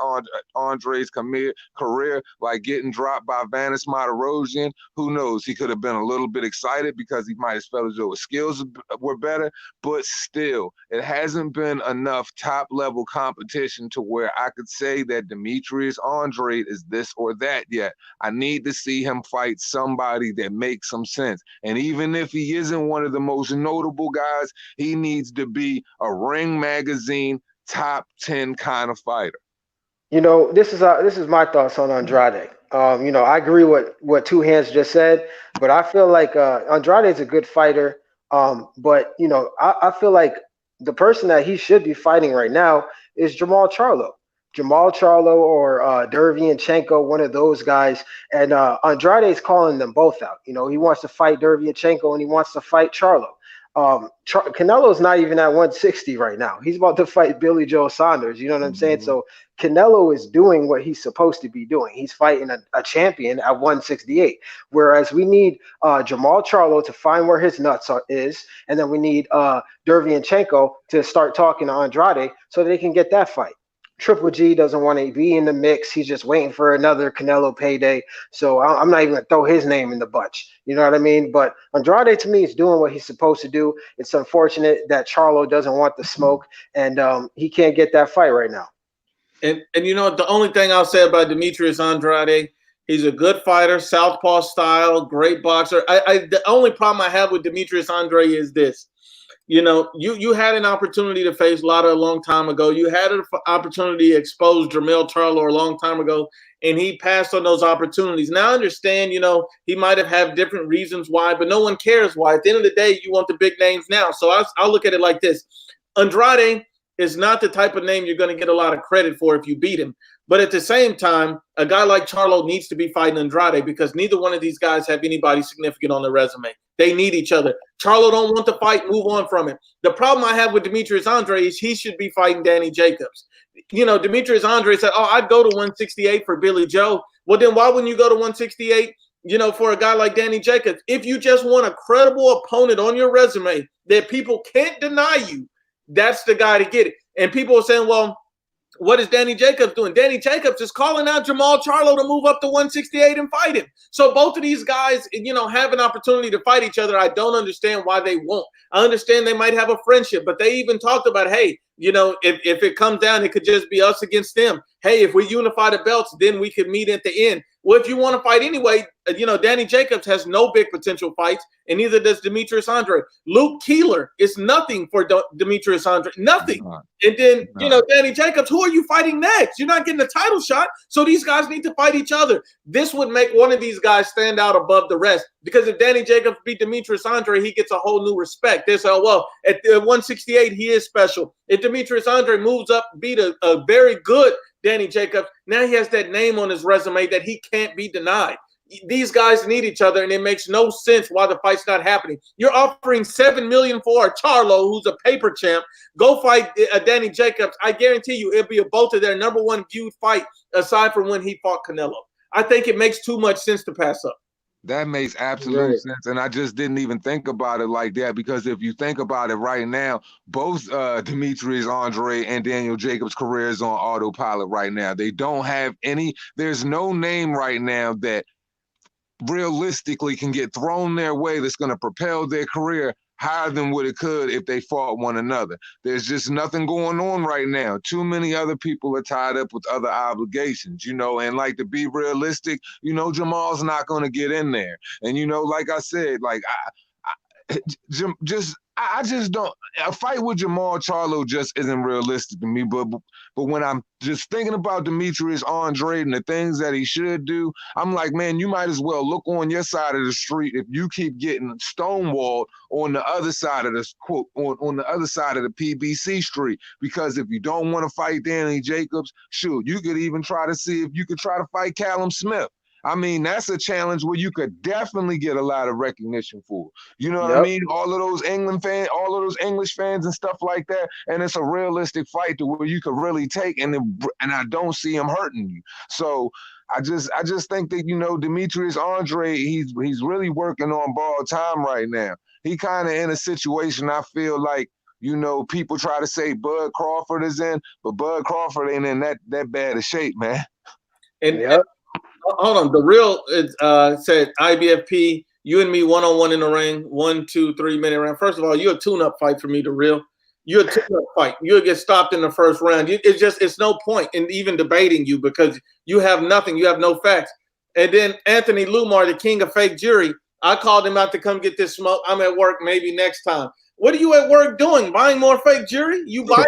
Andrade's career, like getting dropped by Vanis Martirosyan, who knows? He could have been a little bit excited because he might have felt as though his skills were better, but still, it hasn't been enough top-level competition to where I could say that Demetrius Andrade is this or that yet. I need to see him fight somebody that makes some sense. And even if he isn't one of the most notable guys, he needs to be a Ring Magazine top 10 kind of fighter. You know, this is my thoughts on Andrade. You know, I agree with what Two Hands just said, but I feel like Andrade is a good fighter. But you know, I feel like the person that he should be fighting right now is Jamal Charlo or Derevyanchenko, one of those guys. And Andrade's calling them both out. You know, he wants to fight Derevyanchenko and he wants to fight Charlo. Canelo's not even at 160 right now. He's about to fight Billy Joe Saunders. You know what I'm saying? So Canelo is doing what he's supposed to be doing. He's fighting a champion at 168. Whereas we need Jamal Charlo to find where his nuts is, and then we need Derevyanchenko to start talking to Andrade so they can get that fight. Triple G doesn't want to be in the mix. He's just waiting for another Canelo payday. So I'm not even going to throw his name in the bunch. You know what I mean? But Andrade, to me, is doing what he's supposed to do. It's unfortunate that Charlo doesn't want the smoke, and he can't get that fight right now. And you know, the only thing I'll say about Demetrius Andrade, he's a good fighter, southpaw style, great boxer. The only problem I have with Demetrius Andrade is this. You know, you had an opportunity to face Lara a long time ago. You had an opportunity to expose Jermell Charlo a long time ago, and he passed on those opportunities. Now I understand, you know, he might have had different reasons why, but no one cares why. At the end of the day, you want the big names now. So I'll look at it like this. Andrade is not the type of name you're going to get a lot of credit for if you beat him. But at the same time, a guy like Charlo needs to be fighting Andrade because neither one of these guys have anybody significant on their resume. They need each other. Charlo don't want to fight, move on from it. The problem I have with Demetrius Andrade is he should be fighting Danny Jacobs. You know, Demetrius Andrade said, oh, I'd go to 168 for Billy Joe. Well, then why wouldn't you go to 168, you know, for a guy like Danny Jacobs? If you just want a credible opponent on your resume that people can't deny you, that's the guy to get it. And people are saying, well, what is Danny Jacobs doing? Danny Jacobs is calling out Jamal Charlo to move up to 168 and fight him. So both of these guys, you know, have an opportunity to fight each other. I don't understand why they won't. I understand they might have a friendship, but they even talked about, hey, you know, if it comes down, it could just be us against them. Hey, if we unify the belts, then we could meet at the end. Well, if you want to fight anyway, Danny Jacobs has no big potential fights, and neither does Demetrius Andrade. Luke Keeler is nothing for Demetrius Andrade, nothing. And then, Danny Jacobs, who are you fighting next? You're not getting a title shot, so these guys need to fight each other. This would make one of these guys stand out above the rest, because if Danny Jacobs beat Demetrius Andrade, he gets a whole new respect. They say, well, at 168, he is special. If Demetrius Andrade moves up, beat a very good Danny Jacobs, now he has that name on his resume that he can't be denied. These guys need each other, and it makes no sense why the fight's not happening. You're offering $7 million for a Charlo, who's a paper champ. Go fight Danny Jacobs. I guarantee you it'll be both of their number one viewed fight aside from when he fought Canelo. I think it makes too much sense to pass up. That makes absolute sense, and I just didn't even think about it like that, because if you think about it right now, both Demetrius Andrade and Daniel Jacobs' careers on autopilot right now. They don't have any – there's no name right now that realistically can get thrown their way that's going to propel their career higher than what it could if they fought one another. There's just nothing going on right now. Too many other people are tied up with other obligations, and like, to be realistic, Jamal's not going to get in there. And, like I said, like, I just don't. A fight with Jamal Charlo just isn't realistic to me. But when I'm just thinking about Demetrius Andrade and the things that he should do, I'm like, man, you might as well look on your side of the street if you keep getting stonewalled on the other side of the on the other side of the PBC street. Because if you don't want to fight Danny Jacobs, shoot, you could even try to see if you could try to fight Callum Smith. I mean, that's a challenge where you could definitely get a lot of recognition for. You know what I mean? All of those English fans and stuff like that. And it's a realistic fight to where you could really take, and I don't see him hurting you. So I just think that, Demetrius Andrade, he's really working on borrowed time right now. He kind of in a situation, I feel like, people try to say Bud Crawford is in, but Bud Crawford ain't in that bad of shape, man. And hold on. The real said IBFP, you and me one-on-one in the ring, 1, 2, 3 minute round. First of all, you're a tune-up fight for me, the real. You're a tune-up fight. You'll get stopped in the first round. It's no point in even debating you, because you have nothing. You have no facts. And then Anthony Lumar, the king of fake jury, I called him out to come get this smoke. I'm at work, maybe next time. What are you at work doing? Buying more fake jury? You buy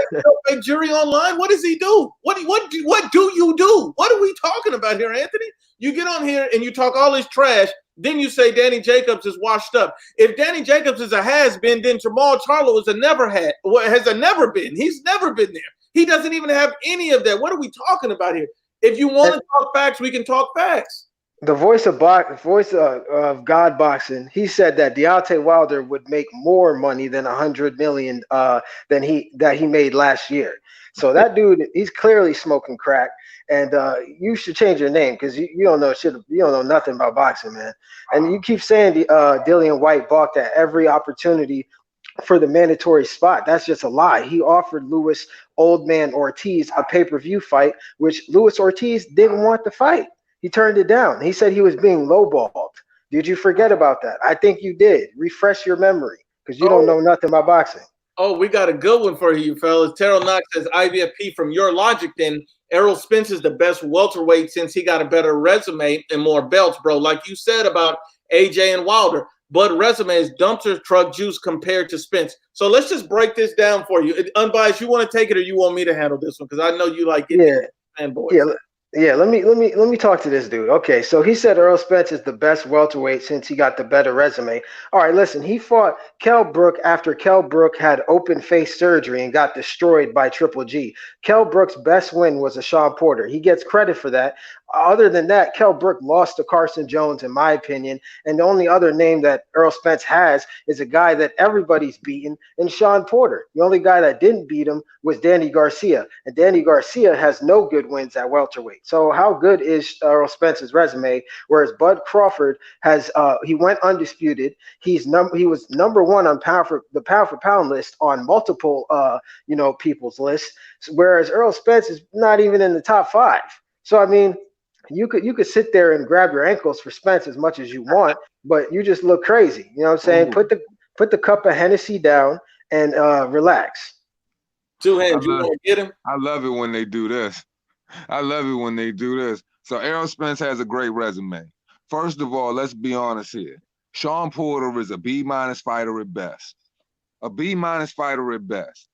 fake jury online? What does he do? What do you do? What are we talking about here, Anthony? You get on here and you talk all this trash. Then you say Danny Jacobs is washed up. If Danny Jacobs is a has-been, then Jamal Charlo is a never been. He's never been there. He doesn't even have any of that. What are we talking about here? If you want to talk facts, we can talk facts. The voice of God boxing, he said that Deontay Wilder would make more money than $100 million that he made last year. So that dude, he's clearly smoking crack, and you should change your name, because you don't know shit. You don't know nothing about boxing, man. And you keep saying Dillian White balked at every opportunity for the mandatory spot. That's just a lie. He offered Luis Old Man Ortiz a pay-per-view fight, which Luis Ortiz didn't want to fight. He turned it down. He said he was being lowballed. Did you forget about that? I think you did. Refresh your memory, because you don't know nothing about boxing. Oh, we got a good one for you, fellas. Terrell Knox says, IBFP, from your logic, then Errol Spence is the best welterweight since he got a better resume and more belts, bro. Like you said about AJ and Wilder, but resume is dumpster truck juice compared to Spence. So let's just break this down for you. Unbiased, you want to take it, or you want me to handle this one? Because I know you like it. Yeah, let me talk to this dude. Okay, so he said Errol Spence is the best welterweight since he got the better resume. All right, listen, he fought Kell Brook after Kell Brook had open face surgery and got destroyed by Triple G. Kell Brook's best win was a Sean Porter. He gets credit for that. Other than that, Kell Brook lost to Carson Jones, in my opinion. And the only other name that Errol Spence has is a guy that everybody's beaten, and Sean Porter. The only guy that didn't beat him was Danny Garcia. And Danny Garcia has no good wins at welterweight. So how good is Errol Spence's resume? Whereas Bud Crawford has he went undisputed. He was number one on pound for pound list on multiple people's lists. Whereas Errol Spence is not even in the top 5. So I mean, you could sit there and grab your ankles for Spence as much as you want, but you just look crazy. You know what I'm saying? Put the cup of Hennessy down and relax. Two hands, you want to get him? I love it when they do this. So Errol Spence has a great resume. First of all, let's be honest here. Sean Porter is a B- fighter at best. A B- fighter at best.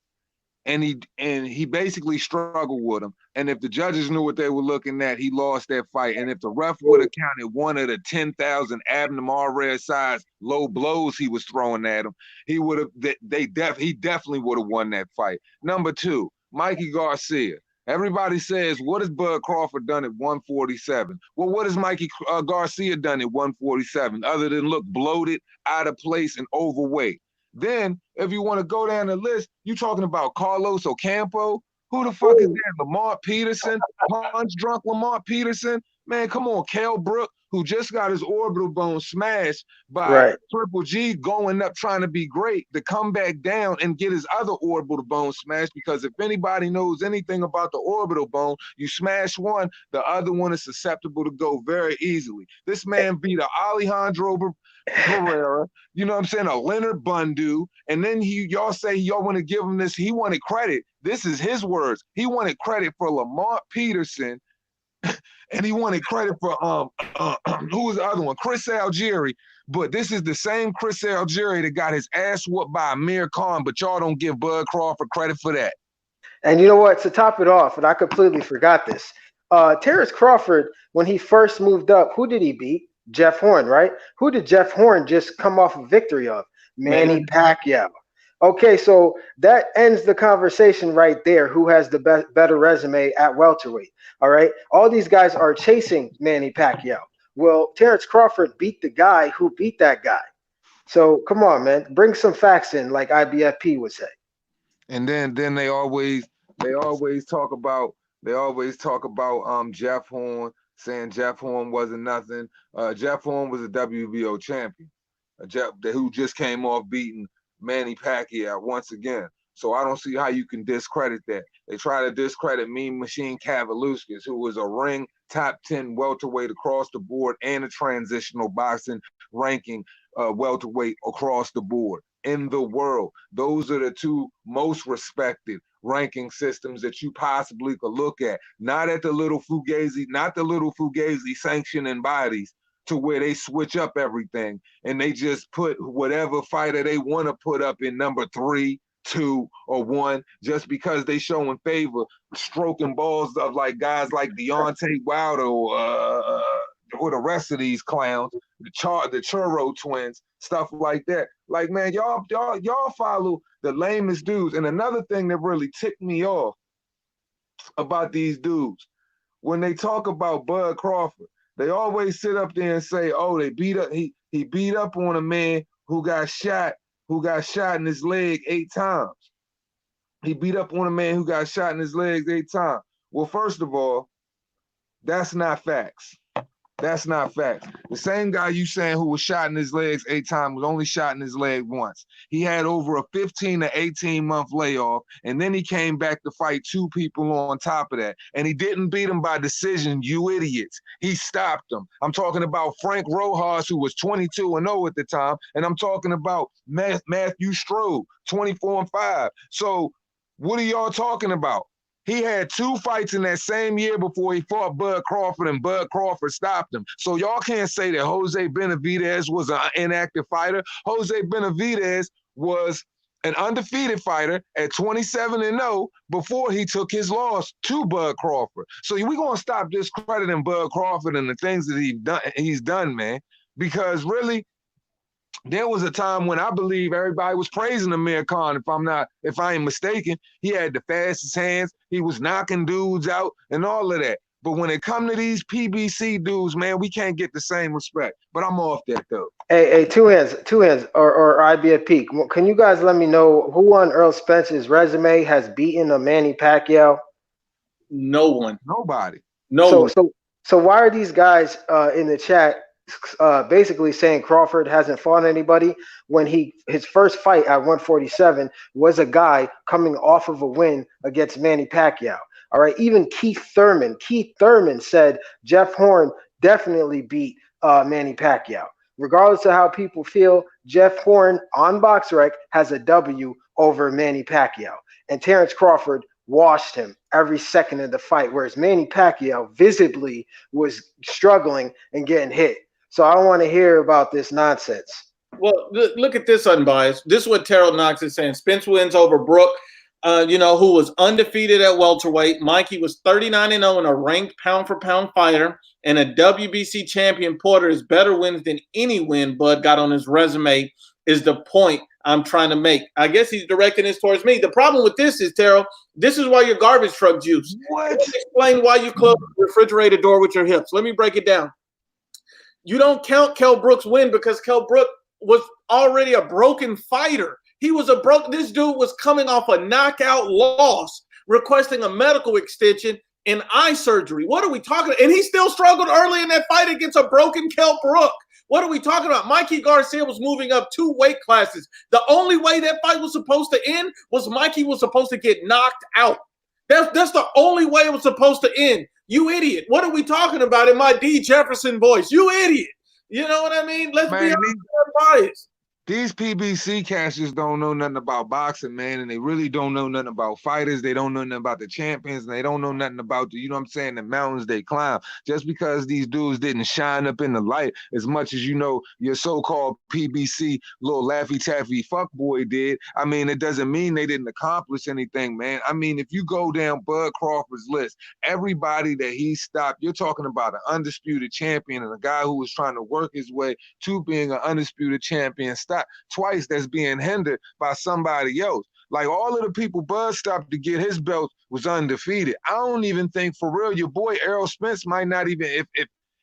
And he basically struggled with him. And if the judges knew what they were looking at, he lost that fight. And if the ref would have counted one of the 10,000 abnormal red size low blows he was throwing at him, he would have. He definitely would have won that fight. Number two, Mikey Garcia. Everybody says, what has Bud Crawford done at 147? Well, what has Mikey Garcia done at 147 other than look bloated, out of place, and overweight? Then, if you want to go down the list, you talking about Carlos Ocampo. Who the fuck is that? Lamar Peterson? Punch drunk Lamar Peterson? Man, come on. Kell Brook, who just got his orbital bone smashed by Triple G going up trying to be great, to come back down and get his other orbital bone smashed, because if anybody knows anything about the orbital bone, you smash one, the other one is susceptible to go very easily. This man beat a Alejandro Pereira, you know what I'm saying, a Leonard Bundu, and then y'all say y'all want to give him this, he wanted credit. This is his words. He wanted credit for Lamar Peterson, and he wanted credit for who was the other one? Chris Algieri. But this is the same Chris Algieri that got his ass whooped by Amir Khan, but y'all don't give Bud Crawford credit for that. And you know what? To top it off, and I completely forgot this. Terrence Crawford, when he first moved up, who did he beat? Jeff Horn, right? Who did Jeff Horn just come off a victory of? Manny Pacquiao. Okay, so that ends the conversation right there. Who has the better resume at welterweight? All right, all these guys are chasing Manny Pacquiao. Well, Terrence Crawford beat the guy who beat that guy. So come on, man, bring some facts in, like IBFP would say. And then they always talk about Jeff Horn, saying Jeff Horn wasn't nothing. Jeff Horn was a WBO champion, who just came off beating Manny Pacquiao once again. So I don't see how you can discredit that. They try to discredit Mean Machine Kavaluskas, who was a ring top 10 welterweight across the board and a transitional boxing ranking welterweight across the board in the world. Those are the two most respected ranking systems that you possibly could look at. Not at the little Fugazi, not the little Fugazi sanctioning bodies, to where they switch up everything and they just put whatever fighter they want to put up in number 3, 2, or 1, just because they showing favor, stroking balls of like guys like Deontay Wilder or the rest of these clowns, the Churro twins, stuff like that. Like, man, y'all follow the lamest dudes. And another thing that really ticked me off about these dudes, when they talk about Bud Crawford, they always sit up there and say, "Oh, they beat up. He beat up on a man who got shot in his leg 8 times. He beat up on a man who got shot in his legs 8 times." Well, first of all, that's not facts. That's not facts. The same guy you saying who was shot in his legs 8 times was only shot in his leg once. He had over a 15 to 18 month layoff, and then he came back to fight 2 people on top of that. And he didn't beat him by decision, you idiots. He stopped them. I'm talking about Frank Rojas, who was 22-0 at the time, and I'm talking about Matthew Strode, 24-5. So what are y'all talking about? He had 2 fights in that same year before he fought Bud Crawford, and Bud Crawford stopped him. So y'all can't say that Jose Benavidez was an inactive fighter. Jose Benavidez was an undefeated fighter at 27-0 before he took his loss to Bud Crawford. So we're going to stop discrediting Bud Crawford and the things that he's done, man, because really, there was a time when I believe everybody was praising Amir Khan, if I ain't mistaken. He had the fastest hands. He was knocking dudes out and all of that. But when it come to these PBC dudes, man, we can't get the same respect. But I'm off that, though. Hey, two hands, or IBFP. Can you guys let me know who on Earl Spence's resume has beaten a Manny Pacquiao? No one. Nobody. No one. So why are these guys in the chat basically saying Crawford hasn't fought anybody when his first fight at 147 was a guy coming off of a win against Manny Pacquiao? All right, even Keith Thurman said Jeff Horn definitely beat Manny Pacquiao. Regardless of how people feel, Jeff Horn on BoxRec has a W over Manny Pacquiao, and Terrence Crawford washed him every second of the fight, whereas Manny Pacquiao visibly was struggling and getting hit. So I want to hear about this nonsense. Well, look at this unbiased. This is what Terrell Knox is saying. Spence wins over Brook, who was undefeated at welterweight. Mikey was 39-0 and a ranked pound-for-pound fighter. And a WBC champion. Porter is better wins than any win Bud got on his resume is the point I'm trying to make. I guess he's directing this towards me. The problem with this is, Terrell, this is why you're garbage truck juice. What? Let me explain why you closed the refrigerator door with your hips. Let me break it down. You don't count Kell Brook's win because Kell Brook was already a broken fighter. This dude was coming off a knockout loss, requesting a medical extension and eye surgery. What are we talking about? And he still struggled early in that fight against a broken Kell Brook. What are we talking about? Mikey Garcia was moving up 2 weight classes. The only way that fight was supposed to end was Mikey was supposed to get knocked out. That's the only way it was supposed to end. You idiot. What are we talking about in my D. Jefferson voice? You idiot. You know what I mean? Let's be unbiased. These PBC cats just don't know nothing about boxing, man, and they really don't know nothing about fighters. They don't know nothing about the champions, and they don't know nothing about the, the mountains they climb. Just because these dudes didn't shine up in the light as much as, your so-called PBC little Laffy-Taffy fuckboy did, I mean, it doesn't mean they didn't accomplish anything, man. I mean, if you go down Bud Crawford's list, everybody that he stopped, you're talking about an undisputed champion and a guy who was trying to work his way to being an undisputed champion twice that's being hindered by somebody else. Like all of the people Bud stopped to get his belt was undefeated. I don't even think for real your boy Errol Spence might not even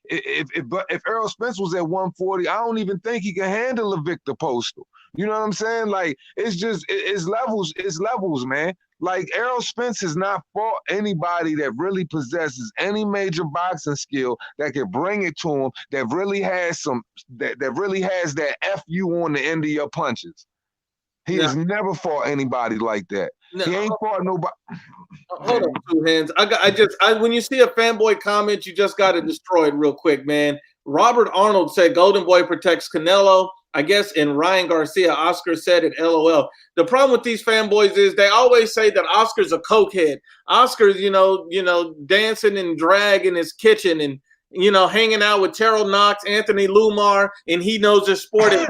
if Errol Spence was at 140, I don't even think he can handle a Victor Postal. You know what I'm saying? Like it's levels, man. Like Errol Spence has not fought anybody that really possesses any major boxing skill that can bring it to him, that really has that really has that FU on the end of your punches. He has never fought anybody like that. He ain't fought nobody. Hold on, 2 hands. When you see a fanboy comment, you just got to destroy it real quick, man. Robert Arnold said Golden Boy protects Canelo. I guess in Ryan Garcia, Oscar said it, LOL. The problem with these fanboys is they always say that Oscar's a cokehead. Oscar's, dancing and drag in his kitchen and, hanging out with Terrell Knox, Anthony Lumar, and he knows his sport and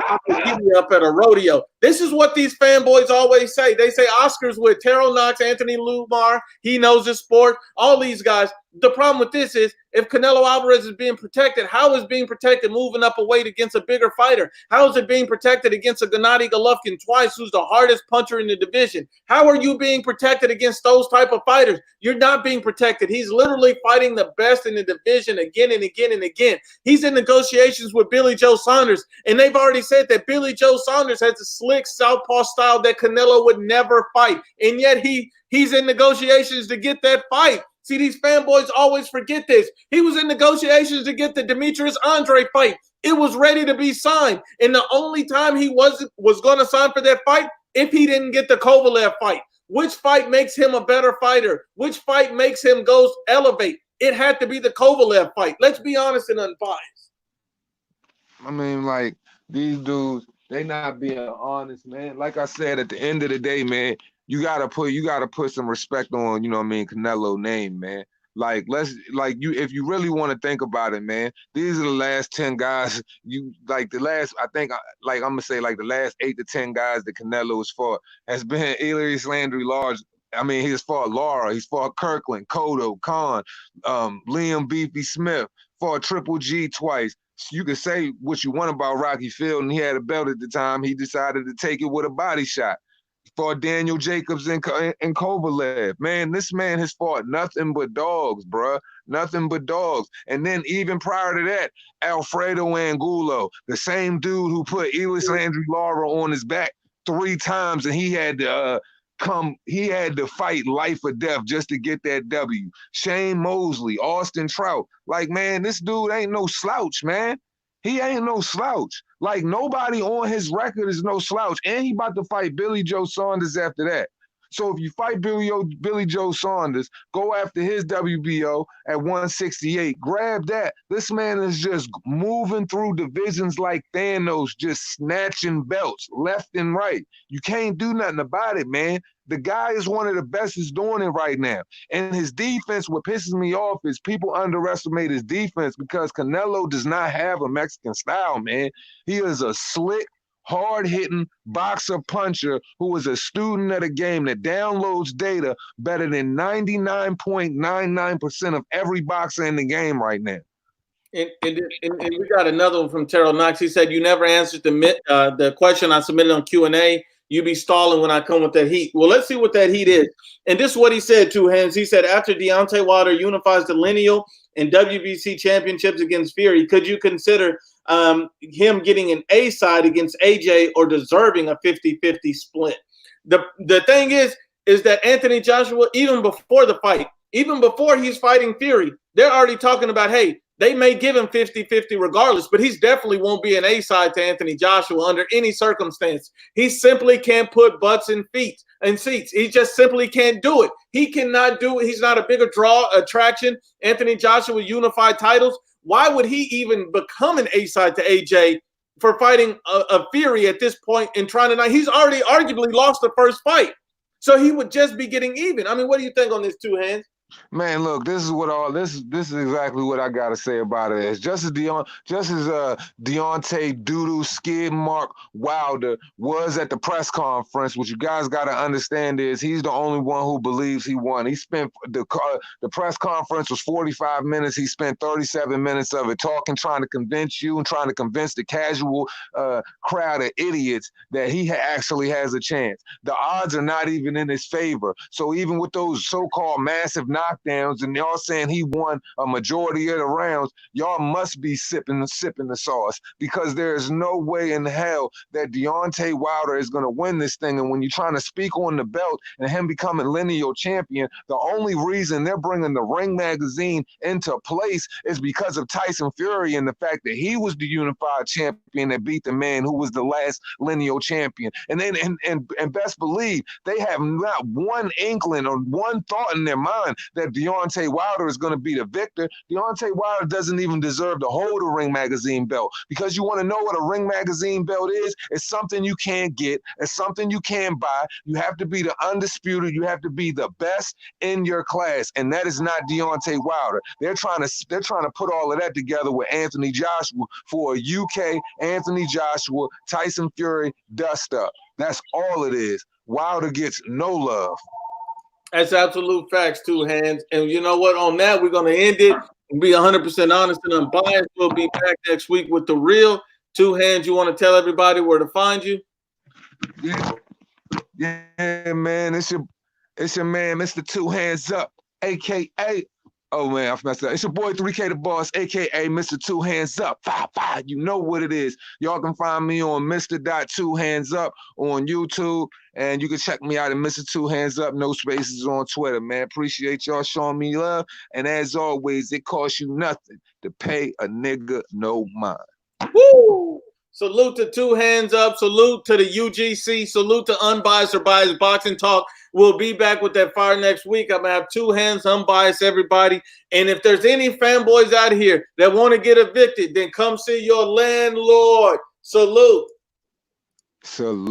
up at a rodeo. This is what these fanboys always say. They say Oscar's with Terrell Knox, Anthony Lumar, he knows his sport, all these guys. The problem with this is if Canelo Alvarez is being protected, how is being protected moving up a weight against a bigger fighter? How is it being protected against a Gennady Golovkin twice, who's the hardest puncher in the division? How are you being protected against those type of fighters? You're not being protected. He's literally fighting the best in the division again and again and again. He's in negotiations with Billy Joe Saunders, and they've already said that Billy Joe Saunders has a slick southpaw style that Canelo would never fight, and yet he's in negotiations to get that fight. See, these fanboys always forget this. He was in negotiations to get the Demetrius Andrade fight. It was ready to be signed. And the only time he was going to sign for that fight, if he didn't get the Kovalev fight. Which fight makes him a better fighter? Which fight makes him elevate? It had to be the Kovalev fight. Let's be honest and unbiased. I mean, like, these dudes, they not being honest, man. Like I said, at the end of the day, man, you gotta put some respect on, Canelo name, man. Like, if you really want to think about it, man, these are the last 10 guys. I'm gonna say the last 8 to 10 guys that Canelo has fought has been Elias Landry Large. I mean, he's fought Lara, he's fought Kirkland, Cotto, Khan, Liam Beefy Smith, fought Triple G twice. You can say what you want about Rocky Field, and he had a belt at the time. He decided to take it with a body shot. For Daniel Jacobs and Kovalev. Man, this man has fought nothing but dogs, bruh. Nothing but dogs. And then even prior to that, Alfredo Angulo, the same dude who put Elias Landry Lara on his back 3 times, and he had to fight life or death just to get that W. Shane Mosley, Austin Trout. Like, man, this dude ain't no slouch, man. He ain't no slouch. Like, nobody on his record is no slouch. And he about to fight Billy Joe Saunders after that. So if you fight Billy Joe Saunders, go after his WBO at 168. Grab that. This man is just moving through divisions like Thanos, just snatching belts left and right. You can't do nothing about it, man. The guy is one of the best who's doing it right now. And his defense, what pisses me off is people underestimate his defense because Canelo does not have a Mexican style, man. He is a slick, hard-hitting boxer puncher who is a student of the game that downloads data better than 99.99% of every boxer in the game right now. And we got another one from Terrell Knox. He said, you never answered the question I submitted on Q&A. You be stalling when I come with that heat. Well, let's see what that heat is. And this is what he said, Two Hands. He said, after Deontay Wilder unifies the lineal and WBC championships against Fury, could you consider him getting an A side against AJ or deserving a 50-50 split? The thing is that Anthony Joshua, even before the fight, even before he's fighting Fury, they're already talking about, hey, they may give him 50-50 regardless, but he's definitely won't be an A side to Anthony Joshua under any circumstance. He simply can't put butts in seats. He just simply can't do it. He cannot do it. He's not a bigger attraction. Anthony Joshua unified titles. Why would he even become an A side to AJ for fighting a Fury at this point and trying to? He's already arguably lost the first fight, so he would just be getting even. I mean, what do you think on this, Two Hands? Man, look, this is exactly what I gotta say about it. Is just as Deontay Doodoo Skid Mark Wilder was at the press conference, what you guys gotta understand is he's the only one who believes he won. He spent the press conference was 45 minutes. He spent 37 minutes of it talking, trying to convince you and trying to convince the casual crowd of idiots that he actually has a chance. The odds are not even in his favor. So even with those so-called massive knockdowns and y'all saying he won a majority of the rounds, y'all must be sipping the sauce, because there is no way in hell that Deontay Wilder is going to win this thing. And when you're trying to speak on the belt and him becoming lineal champion, the only reason they're bringing the Ring magazine into place is because of Tyson Fury and the fact that he was the unified champion that beat the man who was the last lineal champion. And then and best believe they have not one inkling or one thought in their mind that Deontay Wilder is going to be the victor. Deontay Wilder doesn't even deserve to hold a Ring magazine belt, because you want to know what a Ring magazine belt is? It's something you can't get. It's something you can't buy. You have to be the undisputed. You have to be the best in your class, and that is not Deontay Wilder. They're trying to put all of that together with Anthony Joshua for a UK Anthony Joshua Tyson Fury dust up. That's all it is. Wilder gets no love. That's absolute facts, Two Hands. And you know what? On that, we're going to end it and be 100% honest and unbiased. We'll be back next week with the real. Two Hands, you want to tell everybody where to find you? Yeah, man. It's your man, Mr. Two Hands Up, a.k.a. Oh, man, I messed up. It's your boy 3K the Boss, a.k.a. Mr. Two Hands Up. You know what it is. Y'all can find me on Mr. Two Hands Up on YouTube, and you can check me out at Mr. Two Hands Up, no spaces on Twitter, man. Appreciate y'all showing me love. And as always, it costs you nothing to pay a nigga no mind. Woo! Salute to Two Hands Up. Salute to the UGC. Salute to Unbiased or Biased Boxing Talk. We'll be back with that fire next week. I'm going to have Two Hands, unbiased, everybody. And if there's any fanboys out here that want to get evicted, then come see your landlord. Salute. Salute.